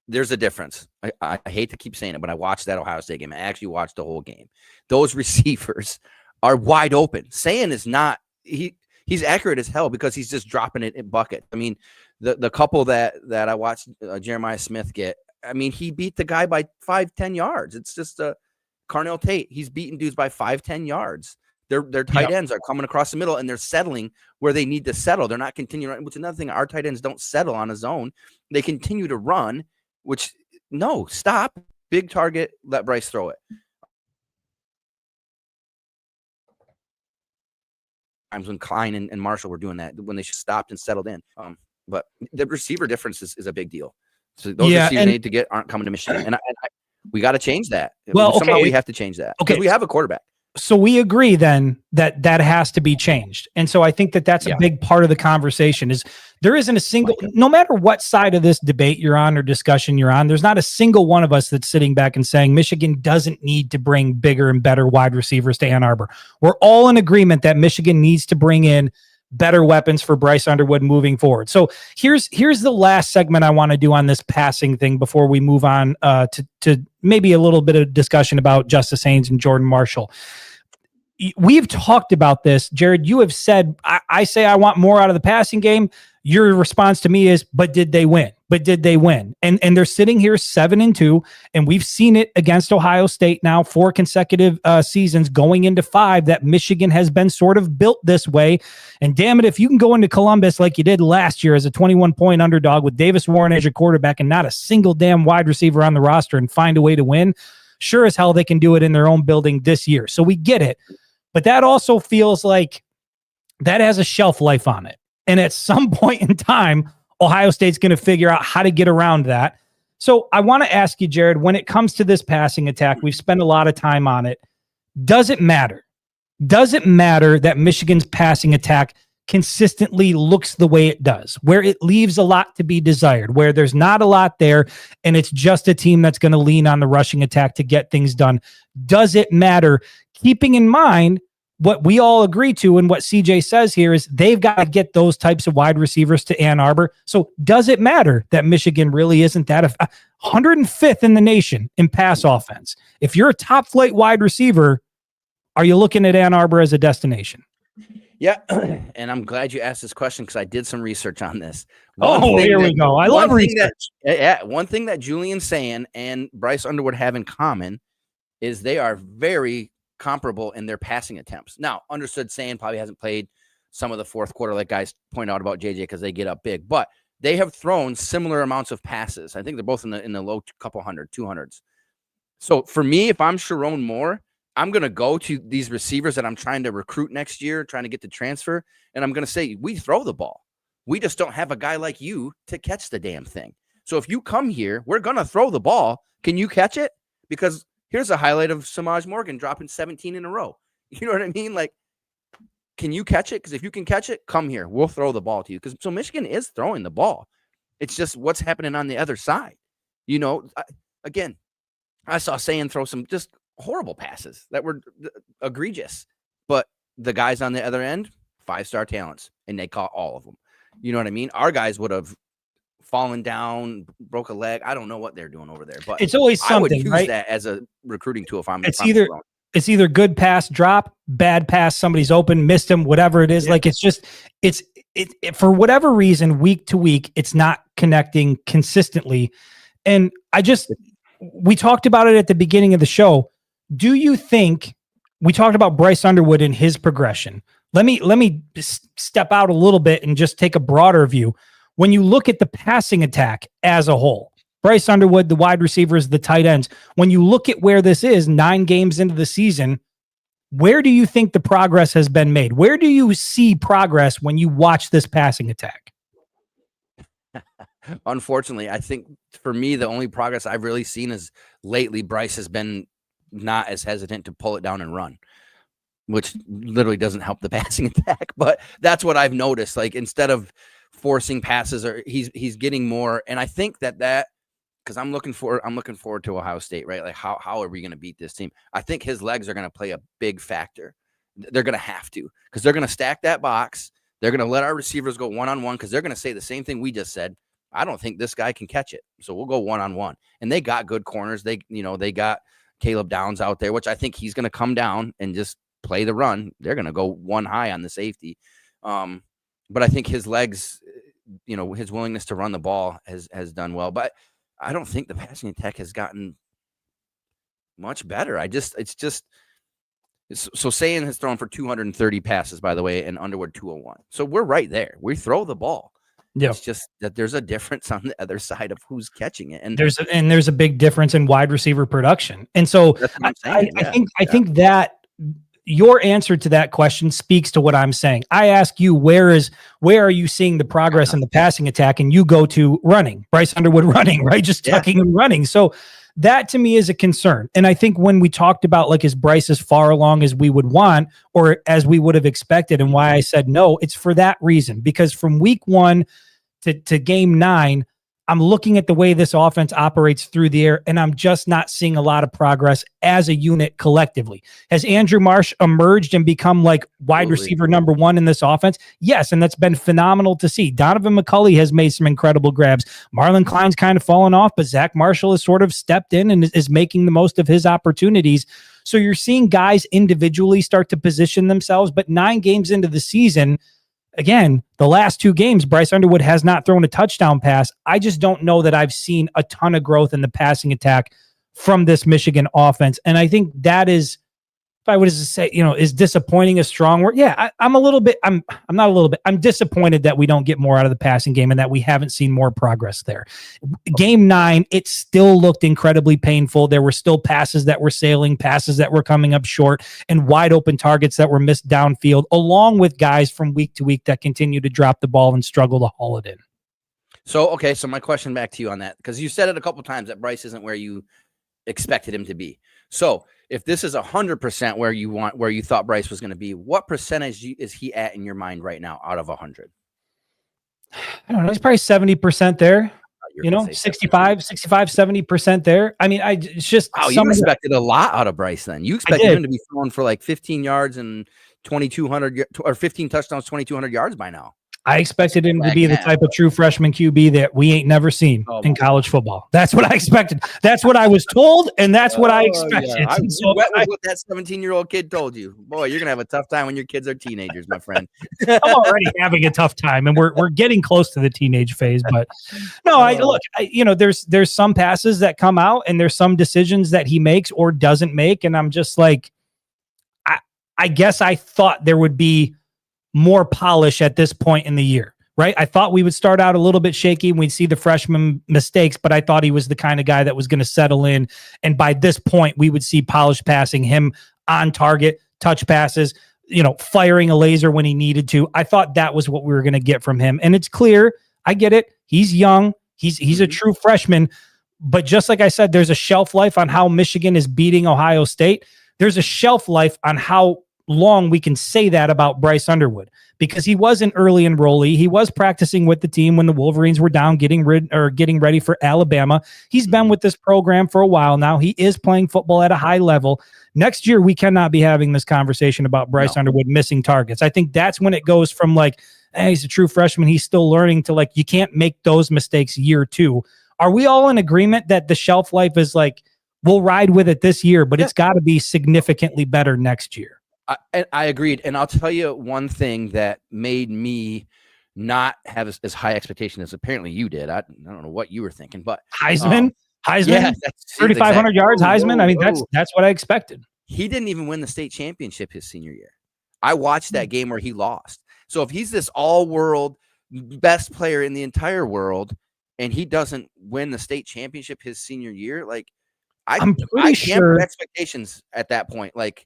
there's a difference. I hate to keep saying it, but I watched that Ohio State game. I actually watched the whole game. Those receivers are wide open. Sayin is not. He's accurate as hell because he's just dropping it in bucket. I mean, the couple that I watched Jeremiah Smith get, I mean, he beat the guy by 5-10 yards. It's just Carnell Tate. He's beating dudes by 5-10 yards. Their tight ends are coming across the middle and they're settling where they need to settle. They're not continuing, which is another thing. Our tight ends don't settle on a zone. They continue to run, which no, stop. Big target, let Bryce throw it. Times when Klein and Marshall were doing that, when they stopped and settled in. But the receiver difference is a big deal. So those receivers need to get aren't coming to Michigan, and we got to change that. Well, somehow we have to change that because we have a quarterback. So we agree then that has to be changed. And so I think that's a big part of the conversation is there isn't a single, no matter what side of this debate you're on or discussion you're on, there's not a single one of us that's sitting back and saying Michigan doesn't need to bring bigger and better wide receivers to Ann Arbor. We're all in agreement that Michigan needs to bring in better weapons for Bryce Underwood moving forward. So here's the last segment I want to do on this passing thing before we move on to maybe a little bit of discussion about Justice Haynes and Jordan Marshall. We've talked about this. Jared, you have said, I say I want more out of the passing game. Your response to me is, but did they win? But did they win? And they're sitting here 7-2, and we've seen it against Ohio State now 4 consecutive seasons going into 5 that Michigan has been sort of built this way. And damn it, if you can go into Columbus like you did last year as a 21-point underdog with Davis Warren as your quarterback and not a single damn wide receiver on the roster and find a way to win, sure as hell they can do it in their own building this year. So we get it. But that also feels like that has a shelf life on it. And at some point in time, Ohio State's going to figure out how to get around that. So I want to ask you, Jared, when it comes to this passing attack, we've spent a lot of time on it. Does it matter? Does it matter that Michigan's passing attack consistently looks the way it does, where it leaves a lot to be desired, where there's not a lot there, and it's just a team that's going to lean on the rushing attack to get things done? Does it matter? Keeping in mind what we all agree to and what CJ says here is they've got to get those types of wide receivers to Ann Arbor. So does it matter that Michigan really isn't that 105th in the nation in pass offense? If you're a top flight wide receiver, are you looking at Ann Arbor as a destination? Yeah, and I'm glad you asked this question because I did some research on this. Here we go. I love research. One thing that Julian Sayin and Bryce Underwood have in common is they are very comparable in their passing attempts. Now, understood, Sayin probably hasn't played some of the fourth quarter, like guys point out about JJ, because they get up big, but they have thrown similar amounts of passes. I think they're both in the low couple hundred, 200s. So for me, if I'm Sharon Moore, I'm going to go to these receivers that I'm trying to recruit next year, trying to get the transfer, and I'm going to say, we throw the ball. We just don't have a guy like you to catch the damn thing. So if you come here, we're going to throw the ball. Can you catch it? Because here's a highlight of Samaj Morgan dropping 17 in a row. You know what I mean? Like, can you catch it? Because if you can catch it, come here. We'll throw the ball to you. So Michigan is throwing the ball. It's just what's happening on the other side. You know, again, I saw Sayin throw some just horrible passes that were egregious. But the guys on the other end, 5-star talents, and they caught all of them. You know what I mean? Our guys would have fallen down, broke a leg. I don't know what they're doing over there, but it's always something. I would use right? that as a recruiting tool if I'm. It's either It's either good pass, drop, bad pass, somebody's open, missed him, whatever it is. Like, it's just, it for whatever reason, week to week, it's not connecting consistently. And we talked about it at the beginning of the show. Do you think, we talked about Bryce Underwood and his progression. Let me step out a little bit and just take a broader view. When you look at the passing attack as a whole, Bryce Underwood, the wide receivers, the tight ends, when you look at where this is 9 games into the season, where do you think the progress has been made? Where do you see progress when you watch this passing attack? Unfortunately, I think for me, the only progress I've really seen is lately Bryce has been not as hesitant to pull it down and run, which literally doesn't help the passing attack. But that's what I've noticed. Like, instead of forcing passes, or he's getting more. And I think that because I'm looking forward to Ohio State, right? Like, how are we going to beat this team? I think his legs are going to play a big factor. They're going to have to, because they're going to stack that box. They're going to let our receivers go one-on-one, because they're going to say the same thing we just said. I don't think this guy can catch it, so we'll go one-on-one. And they got good corners. They got Caleb Downs out there, which I think he's going to come down and just play the run. They're going to go one high on the safety. But I think his legs, his willingness to run the ball has done well. But I don't think the passing attack has gotten much better. So Sayan has thrown for 230 passes, by the way, and Underwood 201. So we're right there. We throw the ball. Yeah. It's just that there's a difference on the other side of who's catching it. And there's a big difference in wide receiver production. And so I think that your answer to that question speaks to what I'm saying. I ask you, where are you seeing the progress in the passing attack? And you go to running, Bryce Underwood running, right? Just tucking and running. So that to me is a concern. And I think when we talked about, like, is Bryce as far along as we would want or as we would have expected, and why I said no, it's for that reason. Because from week 1 to game 9, I'm looking at the way this offense operates through the air, and I'm just not seeing a lot of progress as a unit collectively. Has Andrew Marsh emerged and become like wide receiver number 1 in this offense? Yes, and that's been phenomenal to see. Donovan McCulley has made some incredible grabs. Marlon Klein's kind of fallen off, but Zach Marshall has sort of stepped in and is making the most of his opportunities. So you're seeing guys individually start to position themselves, but 9 games into the season, again, the last 2 games, Bryce Underwood has not thrown a touchdown pass. I just don't know that I've seen a ton of growth in the passing attack from this Michigan offense. And I think that is, if I was to say, is disappointing a strong word? Yeah, I'm disappointed that we don't get more out of the passing game and that we haven't seen more progress there. Game 9, it still looked incredibly painful. There were still passes that were sailing, passes that were coming up short, and wide open targets that were missed downfield, along with guys from week to week that continue to drop the ball and struggle to haul it in. So my question back to you on that, because you said it a couple times that Bryce isn't where you expected him to be. So if this is 100% where you thought Bryce was going to be, what percentage is he at in your mind right now out of 100? I don't know. He's probably 70% there. 65, 70% there. I mean, it's just, you expected a lot out of Bryce then. You expected him to be throwing for like 15 yards and 2,200 or 15 touchdowns, 2,200 yards by now. I expected him to be the type of true freshman QB that we ain't never seen in college football. That's what I expected. That's what I was told, and that's what I expected. Yeah. What that 17-year-old kid told you. Boy, you're gonna have a tough time when your kids are teenagers, my friend. I'm already having a tough time, and we're getting close to the teenage phase. But no, there's some passes that come out, and there's some decisions that he makes or doesn't make, and I'm just like, I guess I thought there would be more polish at this point in the year, right? I thought we would start out a little bit shaky and we'd see the freshman mistakes, but I thought he was the kind of guy that was going to settle in. And by this point, we would see polished passing, him on target, touch passes, firing a laser when he needed to. I thought that was what we were going to get from him. And it's clear, I get it. He's young. He's a true freshman. But just like I said, there's a shelf life on how Michigan is beating Ohio State. There's a shelf life on how long we can say that about Bryce Underwood, because he was an early enrollee. He was practicing with the team when the Wolverines were down, getting ready for Alabama. He's been with this program for a while now. He is playing football at a high level. Next year, we cannot be having this conversation about Bryce Underwood missing targets. I think that's when it goes from like, hey, he's a true freshman, he's still learning, to like, you can't make those mistakes year 2. Are we all in agreement that the shelf life is like we'll ride with it this year, but it's got to be significantly better next year. I agreed. And I'll tell you one thing that made me not have as high expectation as apparently you did. I don't know what you were thinking, but Heisman, yeah, 3,500 yards, Heisman. I mean, that's what I expected. He didn't even win the state championship his senior year. I watched that game where he lost. So if he's this all-world best player in the entire world and he doesn't win the state championship his senior year, like I'm pretty sure expectations at that point. Like,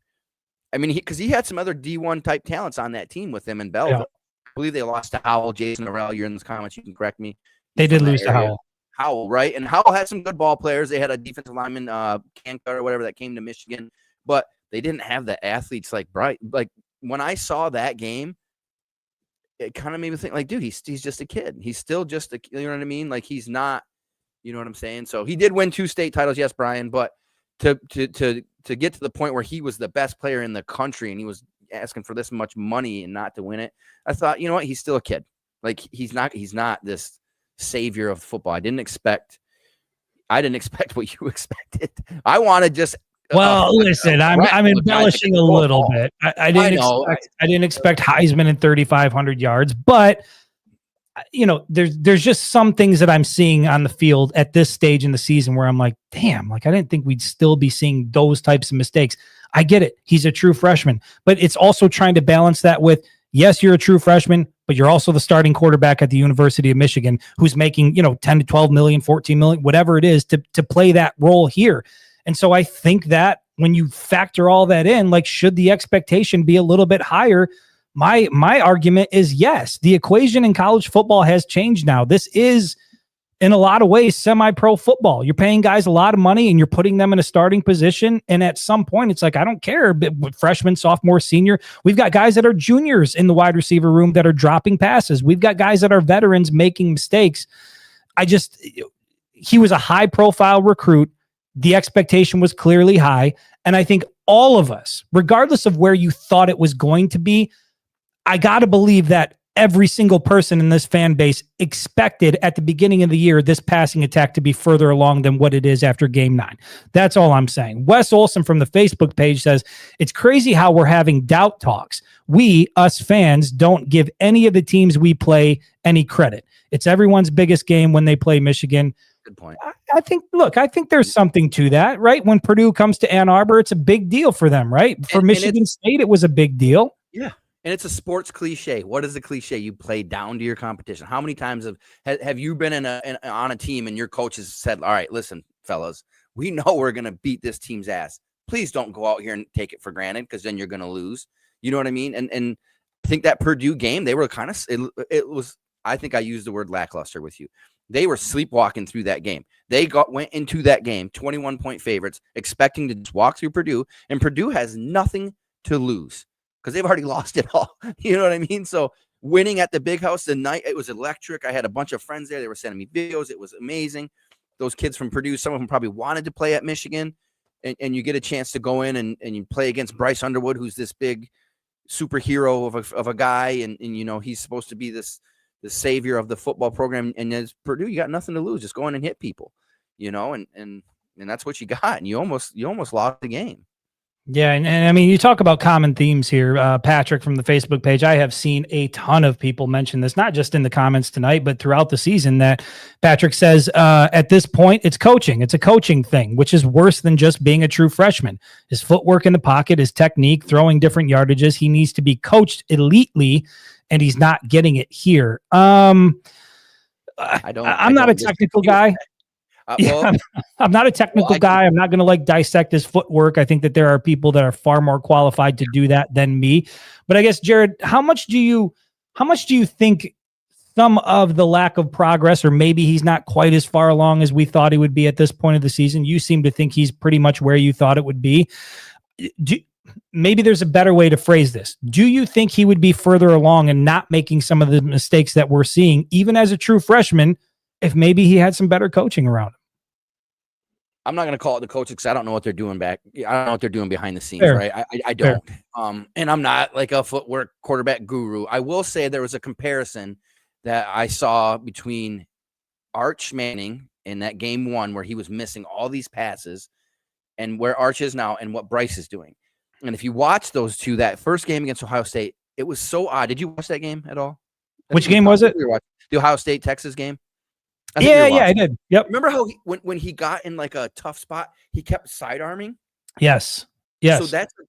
I mean, because he had some other D1 type talents on that team with him in Belleville. Yeah. I believe they lost to Howell, Jason Norrell. You're in the comments. You can correct me. They did lose to Howell. Howell, right? And Howell had some good ball players. They had a defensive lineman, Cancut or whatever, that came to Michigan, but they didn't have the athletes like Bright. Like when I saw that game, it kind of made me think, like, dude, he's just a kid. He's still just a, you know what I mean? Like he's not, you know what I'm saying? So he did win 2 state titles, yes, Brian, but to get to the point where he was the best player in the country and he was asking for this much money and not to win it, I thought, you know what? He's still a kid. Like he's not this savior of football. I didn't expect what you expected. I wanted just listen, I'm embellishing a little bit. I didn't expect Heisman and 3,500 yards, but you know, there's just some things that I'm seeing on the field at this stage in the season where I'm like, damn, like I didn't think we'd still be seeing those types of mistakes. I get it. He's a true freshman, but it's also trying to balance that with, yes, you're a true freshman, but you're also the starting quarterback at the University of Michigan who's making, 10 to 12 million, 14 million, whatever it is to play that role here. And so I think that when you factor all that in, like, should the expectation be a little bit higher? My argument is yes. The equation in college football has changed now. This is, in a lot of ways, semi-pro football. You're paying guys a lot of money and you're putting them in a starting position. And at some point, it's like, I don't care, but freshman, sophomore, senior. We've got guys that are juniors in the wide receiver room that are dropping passes. We've got guys that are veterans making mistakes. He was a high-profile recruit. The expectation was clearly high. And I think all of us, regardless of where you thought it was going to be, I got to believe that every single person in this fan base expected at the beginning of the year this passing attack to be further along than what it is after game 9. That's all I'm saying. Wes Olson from the Facebook page says, it's crazy how we're having doubt talks. We, us fans, don't give any of the teams we play any credit. It's everyone's biggest game when they play Michigan. Good point. I think there's something to that, right? When Purdue comes to Ann Arbor, it's a big deal for them, right? For Michigan State, it was a big deal. Yeah. And it's a sports cliche. What is the cliche? You play down to your competition. How many times have you been on a team and your coach has said, all right, listen, fellas, we know we're going to beat this team's ass. Please don't go out here and take it for granted because then you're going to lose. You know what I mean? And I think that Purdue game, they were kind of, it was, I think I used the word lackluster with you. They were sleepwalking through that game. They went into that game 21-point favorites, expecting to just walk through Purdue, and Purdue has nothing to lose because they've already lost it all. You know what I mean? So winning at the Big House the night, it was electric. I had a bunch of friends there. They were sending me videos. It was amazing. Those kids from Purdue, some of them probably wanted to play at Michigan, and you get a chance to go in and you play against Bryce Underwood, who's this big superhero of a guy, and he's supposed to be the savior of the football program. And as Purdue, you got nothing to lose. Just go in and hit people, and that's what you got. And you almost lost the game. Yeah. And I mean, you talk about common themes here, Patrick from the Facebook page. I have seen a ton of people mention this, not just in the comments tonight, but throughout the season, that Patrick says at this point, it's coaching. It's a coaching thing, which is worse than just being a true freshman. His footwork in the pocket, his technique, throwing different yardages. He needs to be coached elitely, and he's not getting it here. I'm not a technical guy. I'm not a technical guy. I'm not going to dissect his footwork. I think that there are people that are far more qualified to do that than me. But I guess, Jared, how much do you think some of the lack of progress, or maybe he's not quite as far along as we thought he would be at this point of the season? You seem to think he's pretty much where you thought it would be. Maybe there's a better way to phrase this. Do you think he would be further along and not making some of the mistakes that we're seeing, even as a true freshman, if maybe he had some better coaching around him? I'm not going to call it the coach because I don't know what they're doing I don't know what they're doing behind the scenes, Fair. Right? I don't. Fair. And I'm not like a footwork quarterback guru. I will say there was a comparison that I saw between Arch Manning in that game 1 where he was missing all these passes and where Arch is now and what Bryce is doing. And if you watch those two, that first game against Ohio State, it was so odd. Did you watch that game at all? Which game was it? The Ohio State Texas game. Yeah, I did. Yep. Remember how when he got in like a tough spot, he kept sidearming? Yes. So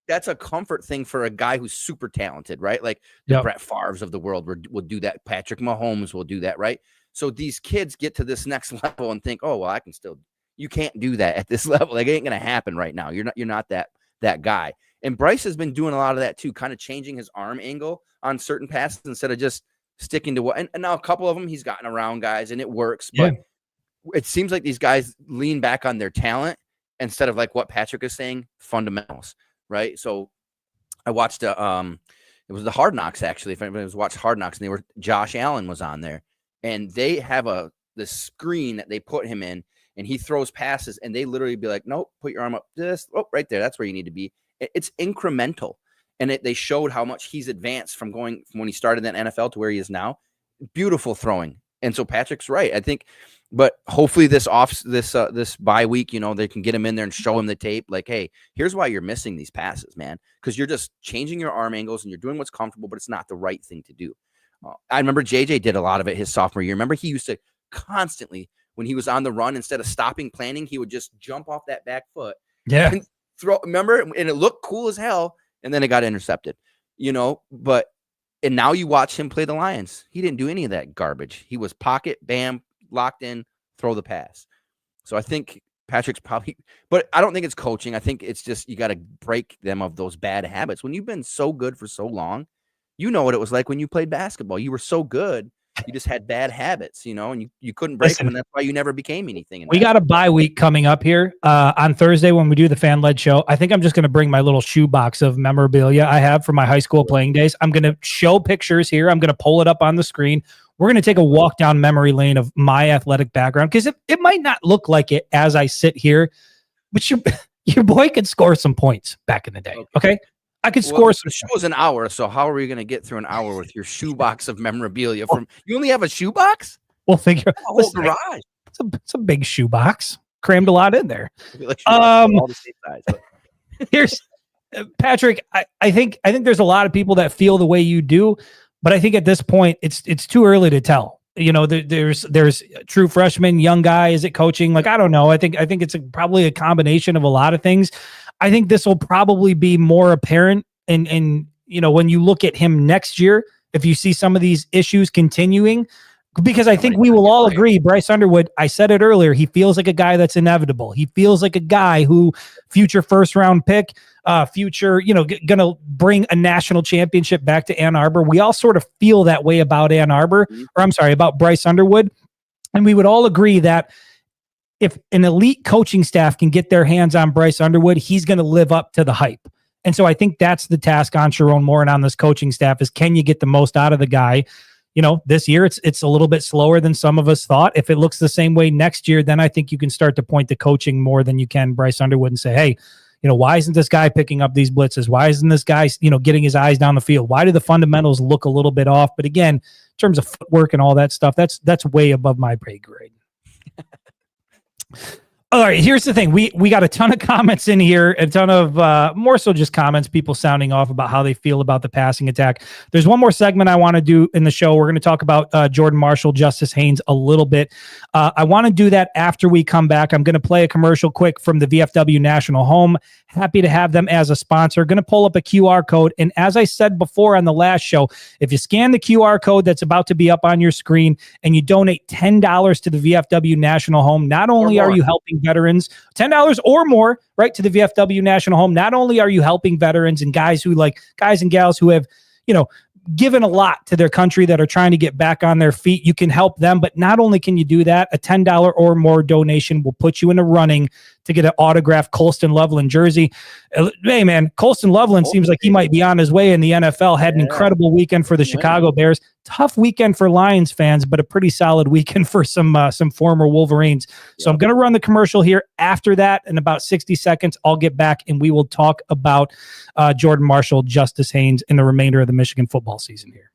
that's a comfort thing for a guy who's super talented, right? Like the Brett Favres of the world will do that. Patrick Mahomes will do that, right? So these kids get to this next level and think, oh, well, I can still. You can't do that at this level. Like, it ain't gonna happen right now. You're not that guy. And Bryce has been doing a lot of that too, kind of changing his arm angle on certain passes instead of just sticking to what. And now a couple of them he's gotten around guys and it works, but it seems like these guys lean back on their talent instead of like what Patrick is saying, fundamentals, right? So I watched it was the Hard Knocks, actually. If anybody was watched Hard Knocks, and Josh Allen was on there, and they have the screen that they put him in, and he throws passes, and they literally be like, nope, put your arm up right there. That's where you need to be. It's incremental. And they showed how much he's advanced from when he started in NFL to where he is now. Beautiful throwing. And so Patrick's right, I think. But hopefully this bye week, they can get him in there and show him the tape. Like, hey, here's why you're missing these passes, man. Because you're just changing your arm angles and you're doing what's comfortable, but it's not the right thing to do. I remember JJ did a lot of it his sophomore year. Remember, he used to constantly, when he was on the run, instead of stopping planning, he would just jump off that back foot. Yeah. And throw. Remember? And it looked cool as hell. And then it got intercepted, and now you watch him play the Lions. He didn't do any of that garbage. He was pocket, bam, locked in, throw the pass. So I think Patrick's probably, but I don't think it's coaching. I think it's just, you got to break them of those bad habits. When you've been so good for so long, you know what it was like when you played basketball. You were so good. You just had bad habits, and you couldn't break them, and that's why you never became anything. We got a bye week coming up here on Thursday when we do the fan-led show. I think I'm just going to bring my little shoebox of memorabilia I have from my high school playing days. I'm going to show pictures here. I'm going to pull it up on the screen. We're going to take a walk down memory lane of my athletic background, because it might not look like it as I sit here, but your boy could score some points back in the day, okay? I could score some. The show's an hour, so how are we going to get through an hour with your shoebox of memorabilia? You only have a shoebox? We'll figure. Listen, garage. It's a big shoebox. Crammed a lot in there. All the same size, but. Here's Patrick. I think there's a lot of people that feel the way you do, but I think at this point it's too early to tell. There's true freshman, young guy. Is it coaching? Like, I don't know. I think it's probably a combination of a lot of things. I think this will probably be more apparent and when you look at him next year, if you see some of these issues continuing, because I think we will all agree, Bryce Underwood, I said it earlier, he feels like a guy that's inevitable. He feels like a guy who future first round pick, future, going to bring a national championship back to Ann Arbor. We all sort of feel that way about about Bryce Underwood. And we would all agree that if an elite coaching staff can get their hands on Bryce Underwood, he's going to live up to the hype. And so I think that's the task on Sharon Moore and on this coaching staff is, can you get the most out of the guy? This year it's a little bit slower than some of us thought. If it looks the same way next year, then I think you can start to point to coaching more than you can Bryce Underwood and say, hey, why isn't this guy picking up these blitzes? Why isn't this guy, getting his eyes down the field? Why do the fundamentals look a little bit off? But again, in terms of footwork and all that stuff, that's way above my pay grade. All right, here's the thing. We got a ton of comments in here, a ton of more so just comments, people sounding off about how they feel about the passing attack. There's one more segment I want to do in the show. We're going to talk about Jordan Marshall, Justice Haynes a little bit. I want to do that after we come back. I'm going to play a commercial quick from the VFW National Home. Happy to have them as a sponsor. Going to pull up a QR code. And as I said before on the last show, if you scan the QR code that's about to be up on your screen and you donate $10 to the VFW National Home, not only are you helping veterans, $10 or more, right, to the VFW National Home, not only are you helping veterans and guys and gals who have, given a lot to their country that are trying to get back on their feet, you can help them. But not only can you do that, a $10 or more donation will put you in a running to get an autographed Colston Loveland jersey. Hey, man, Colston Loveland seems like he might be on his way in the NFL. Had an incredible weekend for the Chicago Bears. Tough weekend for Lions fans, but a pretty solid weekend for some former Wolverines. So I'm going to run the commercial here. After that, in about 60 seconds, I'll get back and we will talk about Jordan Marshall, Justice Haynes, and the remainder of the Michigan football season here.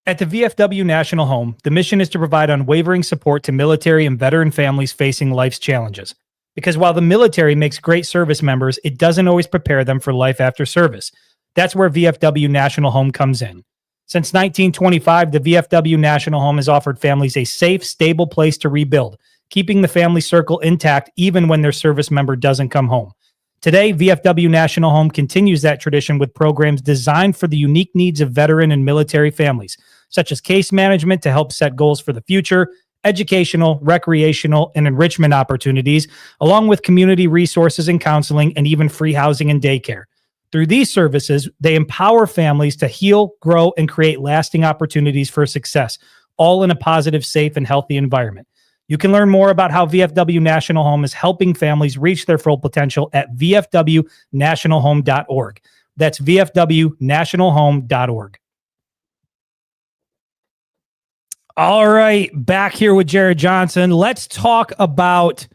At the VFW National Home, the mission is to provide unwavering support to military and veteran families facing life's challenges. Because while the military makes great service members, it doesn't always prepare them for life after service. That's where VFW National Home comes in. Since 1925, the VFW National Home has offered families a safe, stable place to rebuild, keeping the family circle intact even when their service member doesn't come home. Today, VFW National Home continues that tradition with programs designed for the unique needs of veteran and military families, such as case management to help set goals for the future, educational, recreational, and enrichment opportunities, along with community resources and counseling, and even free housing and daycare. Through these services, they empower families to heal, grow, and create lasting opportunities for success, all in a positive, safe, and healthy environment. You can learn more about how VFW National Home is helping families reach their full potential at vfwnationalhome.org. That's vfwnationalhome.org. All right, back here with Jared Johnson. Let's talk about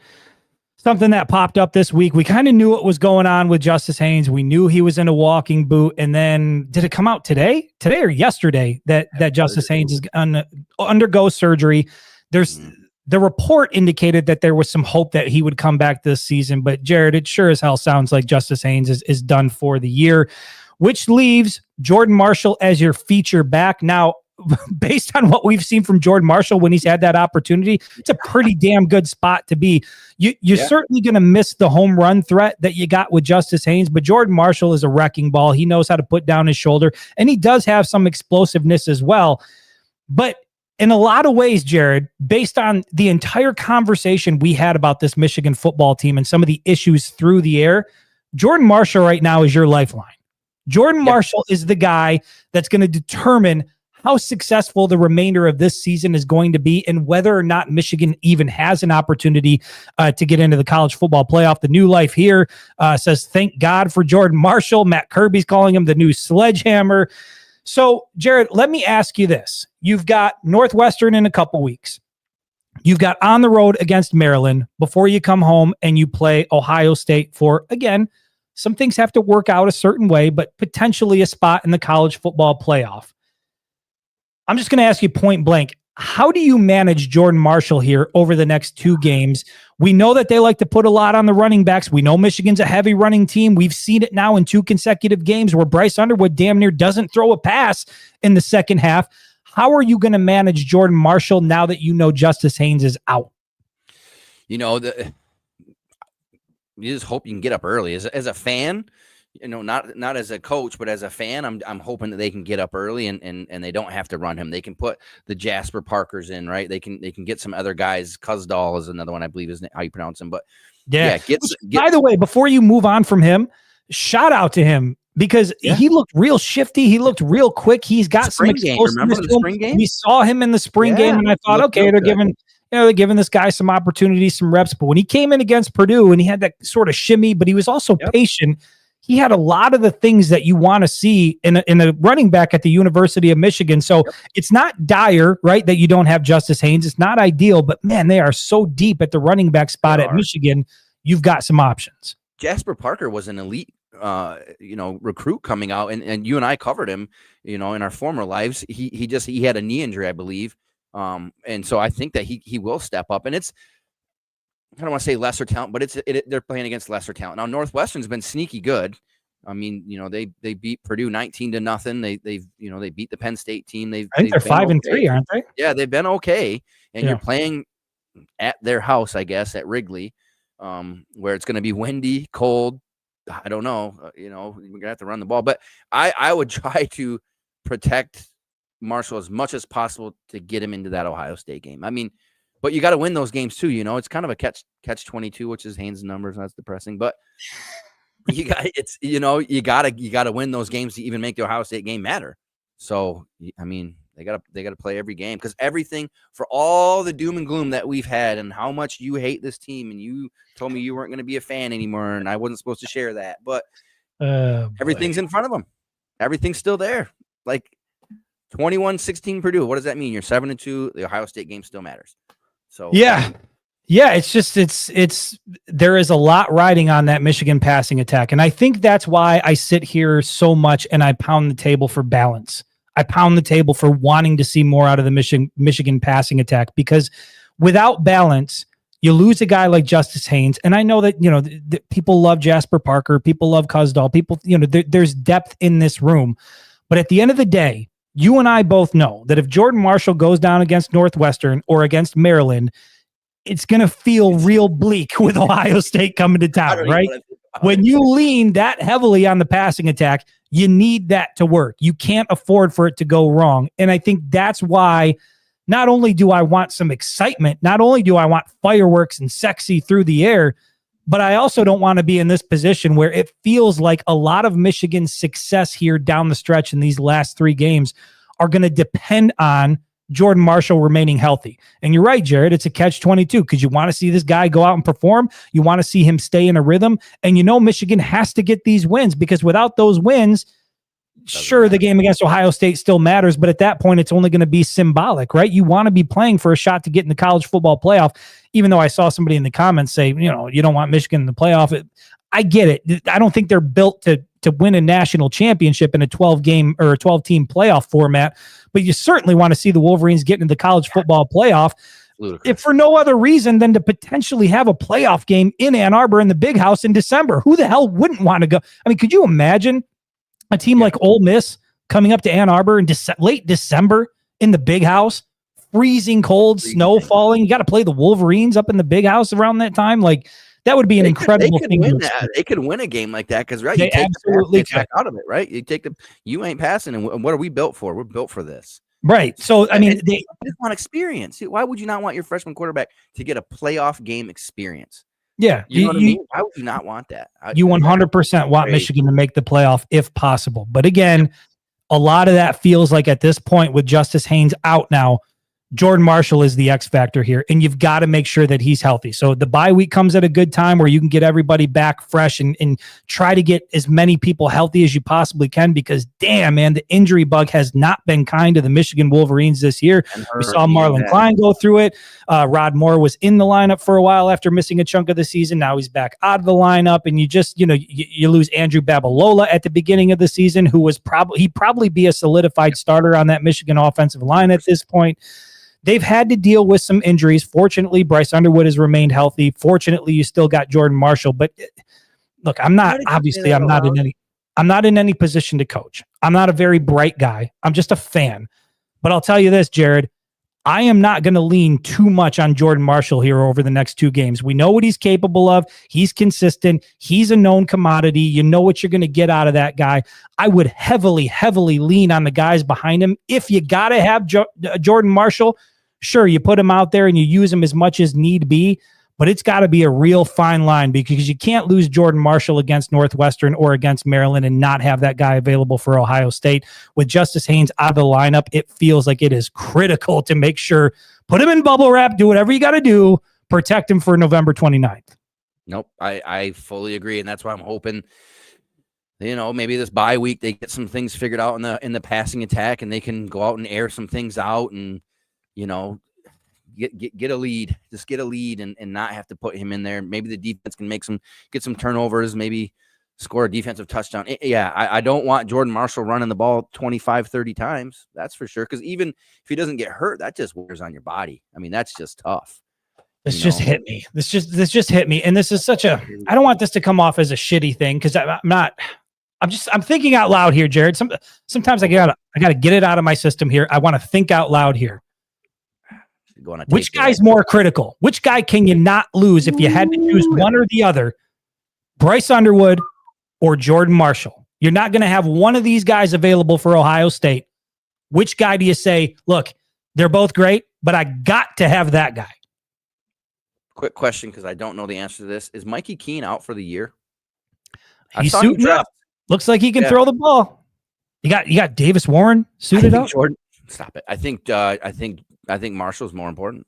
something that popped up this week. We kind of knew what was going on with Justice Haynes. We knew he was in a walking boot. And then did it come out today or yesterday that Justice Haynes is going to undergo surgery? The report indicated that there was some hope that he would come back this season, but Jared, it sure as hell sounds like Justice Haynes is done for the year, which leaves Jordan Marshall as your feature back. Now, based on what we've seen from Jordan Marshall when he's had that opportunity, it's a pretty damn good spot to be. You're certainly going to miss the home run threat that you got with Justice Haynes, but Jordan Marshall is a wrecking ball. He knows how to put down his shoulder, and he does have some explosiveness as well. But in a lot of ways, Jared, based on the entire conversation we had about this Michigan football team and some of the issues through the air, Jordan Marshall right now is your lifeline. Jordan Marshall is the guy that's going to determine how successful the remainder of this season is going to be and whether or not Michigan even has an opportunity to get into the college football playoff. The New Life here says, thank God for Jordan Marshall. Matt Kirby's calling him the new sledgehammer. So, Jared, let me ask you this. You've got Northwestern in a couple weeks. You've got on the road against Maryland before you come home and you play Ohio State for, again, some things have to work out a certain way, but potentially a spot in the college football playoff. I'm just going to ask you point blank, how do you manage Jordan Marshall here over the next two games? We know that they like to put a lot on the running backs. We know Michigan's a heavy running team. We've seen it now in two consecutive games where Bryce Underwood damn near doesn't throw a pass in the second half. How are you going to manage Jordan Marshall now that you know Justice Haynes is out? You know, you just hope you can get up early. As a fan, you know, not as a coach, but as a fan, I'm hoping that they can get up early and they don't have to run him. They can put the Jasper Parkers in, right? They can get some other guys. Kuzdal is another one, I believe is how you pronounce him. But yeah, by the way, before you move on from him, shout out to him because he looked real shifty. He looked real quick. He's got some explosiveness. Remember the spring game? We saw him in the spring game, and I thought, okay, they're giving this guy some opportunities, some reps. But when he came in against Purdue and he had that sort of shimmy, but he was also patient. He had a lot of the things that you want to see in a running back at the University of Michigan. So it's not dire, right, that you don't have Justice Haynes. It's not ideal, but man, they are so deep at the running back spot at Michigan. You've got some options. Jasper Parker was an elite, recruit coming out, and you and I covered him, in our former lives. He had a knee injury, I believe, and so I think that he will step up. And it's, I don't want to say lesser talent, but they're playing against lesser talent. Now Northwestern's been sneaky good. I mean, they beat Purdue 19-0. They beat the Penn State team. I think they're 5-3, aren't they? Yeah, they've been okay. And you're playing at their house, I guess, at Wrigley, where it's going to be windy, cold. I don't know. We're going to have to run the ball, but I would try to protect Marshall as much as possible to get him into that Ohio State game. I mean, but you got to win those games too. It's kind of a catch 22, which is Haynes' numbers. That's depressing, but you got to win those games to even make the Ohio State game matter. So, I mean, they got to play every game, because everything, for all the doom and gloom that we've had and how much you hate this team, and you told me you weren't going to be a fan anymore, and I wasn't supposed to share that, but everything's in front of them. Everything's still there. Like 21-16 Purdue. What does that mean? You're 7-2. The Ohio State game still matters. So yeah, it's just there is a lot riding on that Michigan passing attack, and I think that's why I sit here so much and I pound the table for balance. I pound the table for wanting to see more out of the Michigan passing attack, because without balance, You lose a guy like Justice Haynes, and I know that people love Jasper Parker, people love Cusdahl, people there's depth in this room, but at the end of the day, you and I both know that if Jordan Marshall goes down against Northwestern or against Maryland, it's going to feel real bleak with Ohio State coming to town, right? When you lean that heavily on the passing attack, you need that to work. You can't afford for it to go wrong. And I think that's why not only do I want some excitement, not only do I want fireworks and sexy through the air, but I also don't want to be in this position where it feels like a lot of Michigan's success here down the stretch in these last 3 games are going to depend on Jordan Marshall remaining healthy. And you're right, Jared, it's a catch-22 because you want to see this guy go out and perform. You want to see him stay in a rhythm. And Michigan has to get these wins because without those wins, sure, the game against Ohio State still matters, but at that point, it's only going to be symbolic, right? You want to be playing for a shot to get in the college football playoff, even though I saw somebody in the comments say, you don't want Michigan in the playoff. I get it. I don't think they're built to win a national championship in a 12-game or a 12-team playoff format, but you certainly want to see the Wolverines get into the college football playoff, if for no other reason than to potentially have a playoff game in Ann Arbor in the Big House in December. Who the hell wouldn't want to go? I mean, could you imagine a team like Ole Miss coming up to Ann Arbor in late December in the Big House, freezing cold, snow falling? You got to play the Wolverines up in the Big House around that time. Like, that would be an incredible thing. They could win a game like that because, right, you take absolutely the out of it, right? You ain't passing, and what are we built for? We're built for this, right? So, I mean, they just want experience. Why would you not want your freshman quarterback to get a playoff game experience? Yeah, you know what I mean? Why would you not want that? You 100% want Michigan to make the playoff if possible. But again, a lot of that feels like at this point with Justice Haynes out now, Jordan Marshall is the X factor here, and you've got to make sure that he's healthy. So the bye week comes at a good time where you can get everybody back fresh and try to get as many people healthy as you possibly can because, damn, man, the injury bug has not been kind to the Michigan Wolverines this year. We saw Marlon Klein go through it. Rod Moore was in the lineup for a while after missing a chunk of the season. Now he's back out of the lineup, and you just, you lose Andrew Babalola at the beginning of the season, who was he'd probably be a solidified starter on that Michigan offensive line at this point. They've had to deal with some injuries. Fortunately, Bryce Underwood has remained healthy. Fortunately, you still got Jordan Marshall. But look, I'm not in any position to coach. I'm not a very bright guy. I'm just a fan. But I'll tell you this, Jared, I am not going to lean too much on Jordan Marshall here over the next 2 games. We know what he's capable of. He's consistent. He's a known commodity. You know what you're going to get out of that guy. I would heavily, heavily lean on the guys behind him. If you got to have Jordan Marshall, sure, you put him out there and you use him as much as need be, but it's got to be a real fine line because you can't lose Jordan Marshall against Northwestern or against Maryland and not have that guy available for Ohio State. With Justice Haynes out of the lineup, it feels like it is critical to make sure, put him in bubble wrap, do whatever you got to do, protect him for November 29th. Nope, I fully agree, and that's why I'm hoping, maybe this bye week they get some things figured out in the passing attack, and they can go out and air some things out, and get a lead, just get a lead and not have to put him in there. Maybe the defense can get some turnovers, maybe score a defensive touchdown. I don't want Jordan Marshall running the ball 25, 30 times. That's for sure. Because even if he doesn't get hurt, that just wears on your body. I mean, that's just tough. This just hit me. This just hit me. And this is I don't want this to come off as a shitty thing because I'm thinking out loud here, Jared. Sometimes I gotta get it out of my system here. I want to think out loud here. Which guy's more critical? Which guy can you not lose if you had to choose one or the other? Bryce Underwood or Jordan Marshall? You're not going to have one of these guys available for Ohio State. Which guy do you say, look, they're both great, but I got to have that guy? Quick question, because I don't know the answer to this. Is Mikey Keene out for the year? He's suiting up. Looks like he can throw the ball. You got Davis Warren suited up. Jordan, stop it. I think Marshall's more important.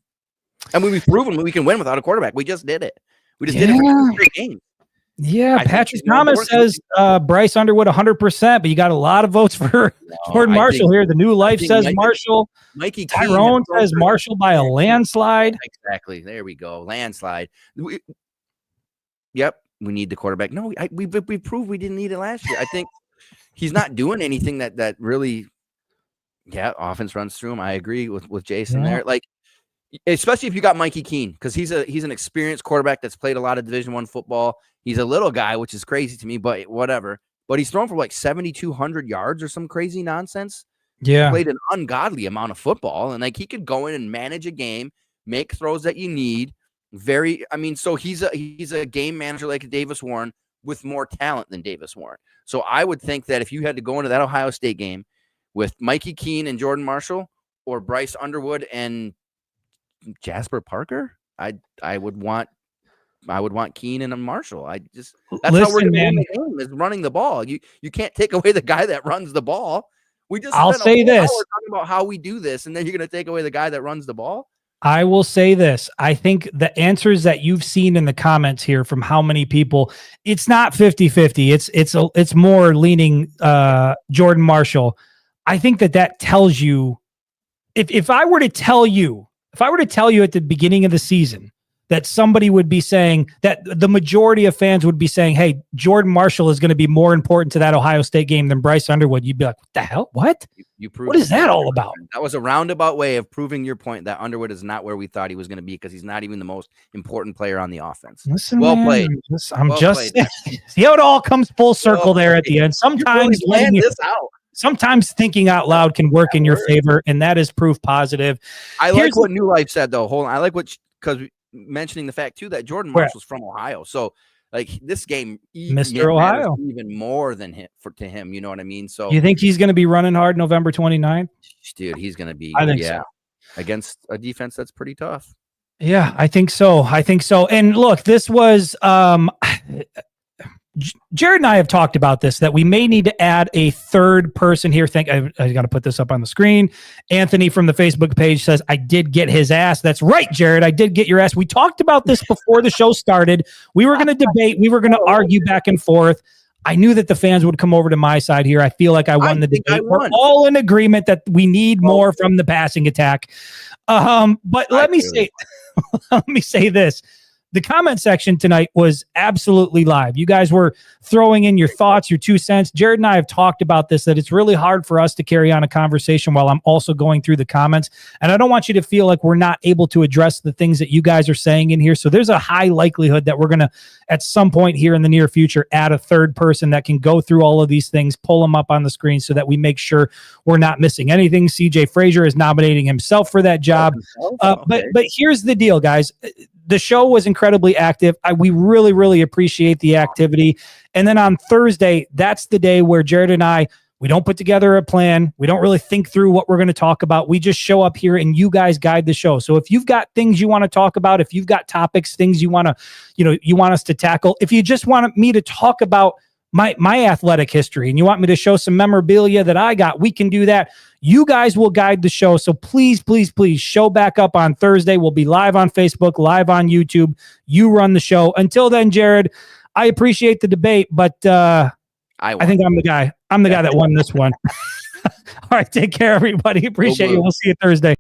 And we've proven we can win without a quarterback. We just did it. We just did it for 3 games. Yeah, Patrick Thomas says Bryce Underwood 100%, but you got a lot of votes for Jordan Marshall here. The New Life says Marshall. Mikey Tyrone says Marshall by a landslide. Exactly. There we go. Landslide. Yep. We need the quarterback. No, we proved we didn't need it last year. I think he's not doing anything that really. Yeah, offense runs through him. I agree with Jason there. Like, especially if you got Mikey Keene, because he's an experienced quarterback that's played a lot of Division I football. He's a little guy, which is crazy to me, but whatever. But he's thrown for like 7,200 yards or some crazy nonsense. Yeah. Played an ungodly amount of football, and like he could go in and manage a game, make throws that you need. So he's a game manager like Davis Warren with more talent than Davis Warren. So I would think that if you had to go into that Ohio State game with Mikey Keene and Jordan Marshall, or Bryce Underwood and Jasper Parker, I would want Keene and Marshall. That's how we're going to win the game, is running the ball. You can't take away the guy that runs the ball. I'll say this, talking about how we do this, and then you're going to take away the guy that runs the ball. I will say this. I think the answers that you've seen in the comments here from how many people, it's not 50-50. It's more leaning Jordan Marshall. I think that tells you, if I were to tell you at the beginning of the season that somebody would be saying, that the majority of fans would be saying, hey, Jordan Marshall is going to be more important to that Ohio State game than Bryce Underwood, you'd be like, what the hell? What? You proved what is that all about? That was a roundabout way of proving your point that Underwood is not where we thought he was going to be, because he's not even the most important player on the offense. Listen, well man, played. I'm just see how it all comes full circle there at the end. Sometimes sometimes thinking out loud can work in your favor, and that is proof positive. I like what New Life said, though. Hold on. I like because mentioning the fact, too, that Jordan Marshall's from Ohio. So, like, this game, Mr. Ohio, even more than to him. You know what I mean? So, you think he's going to be running hard November 29th? Dude, he's going to be, I think so. Against a defense that's pretty tough. Yeah, I think so. And look, this was Jared and I have talked about this, that we may need to add a third person here. I got to put this up on the screen. Anthony from the Facebook page says, I did get his ass. That's right, Jared. I did get your ass. We talked about this before the show started. We were going to debate. We were going to argue back and forth. I knew that the fans would come over to my side here. I feel like I won the debate. We're all in agreement that we need more from the passing attack. But let me say this. The comment section tonight was absolutely live. You guys were throwing in your thoughts, your 2 cents. Jared and I have talked about this, that it's really hard for us to carry on a conversation while I'm also going through the comments. And I don't want you to feel like we're not able to address the things that you guys are saying in here. So there's a high likelihood that we're going to, at some point here in the near future, add a third person that can go through all of these things, pull them up on the screen so that we make sure we're not missing anything. CJ Frazier is nominating himself for that job. But here's the deal, guys. The show was incredibly active. We really, really appreciate the activity. And then on Thursday, that's the day where Jared and I, we don't put together a plan. We don't really think through what we're going to talk about. We just show up here and you guys guide the show. So if you've got things you want to talk about, if you've got topics, things you want to, you want us to tackle, if you just want me to talk about my athletic history and you want me to show some memorabilia that I got, we can do that. You guys will guide the show. So please, please, please show back up on Thursday. We'll be live on Facebook, live on YouTube. You run the show. Until then, Jared, I appreciate the debate, but I think I'm the guy. I'm the guy that won this one. All right. Take care, everybody. Appreciate you. We'll see you Thursday.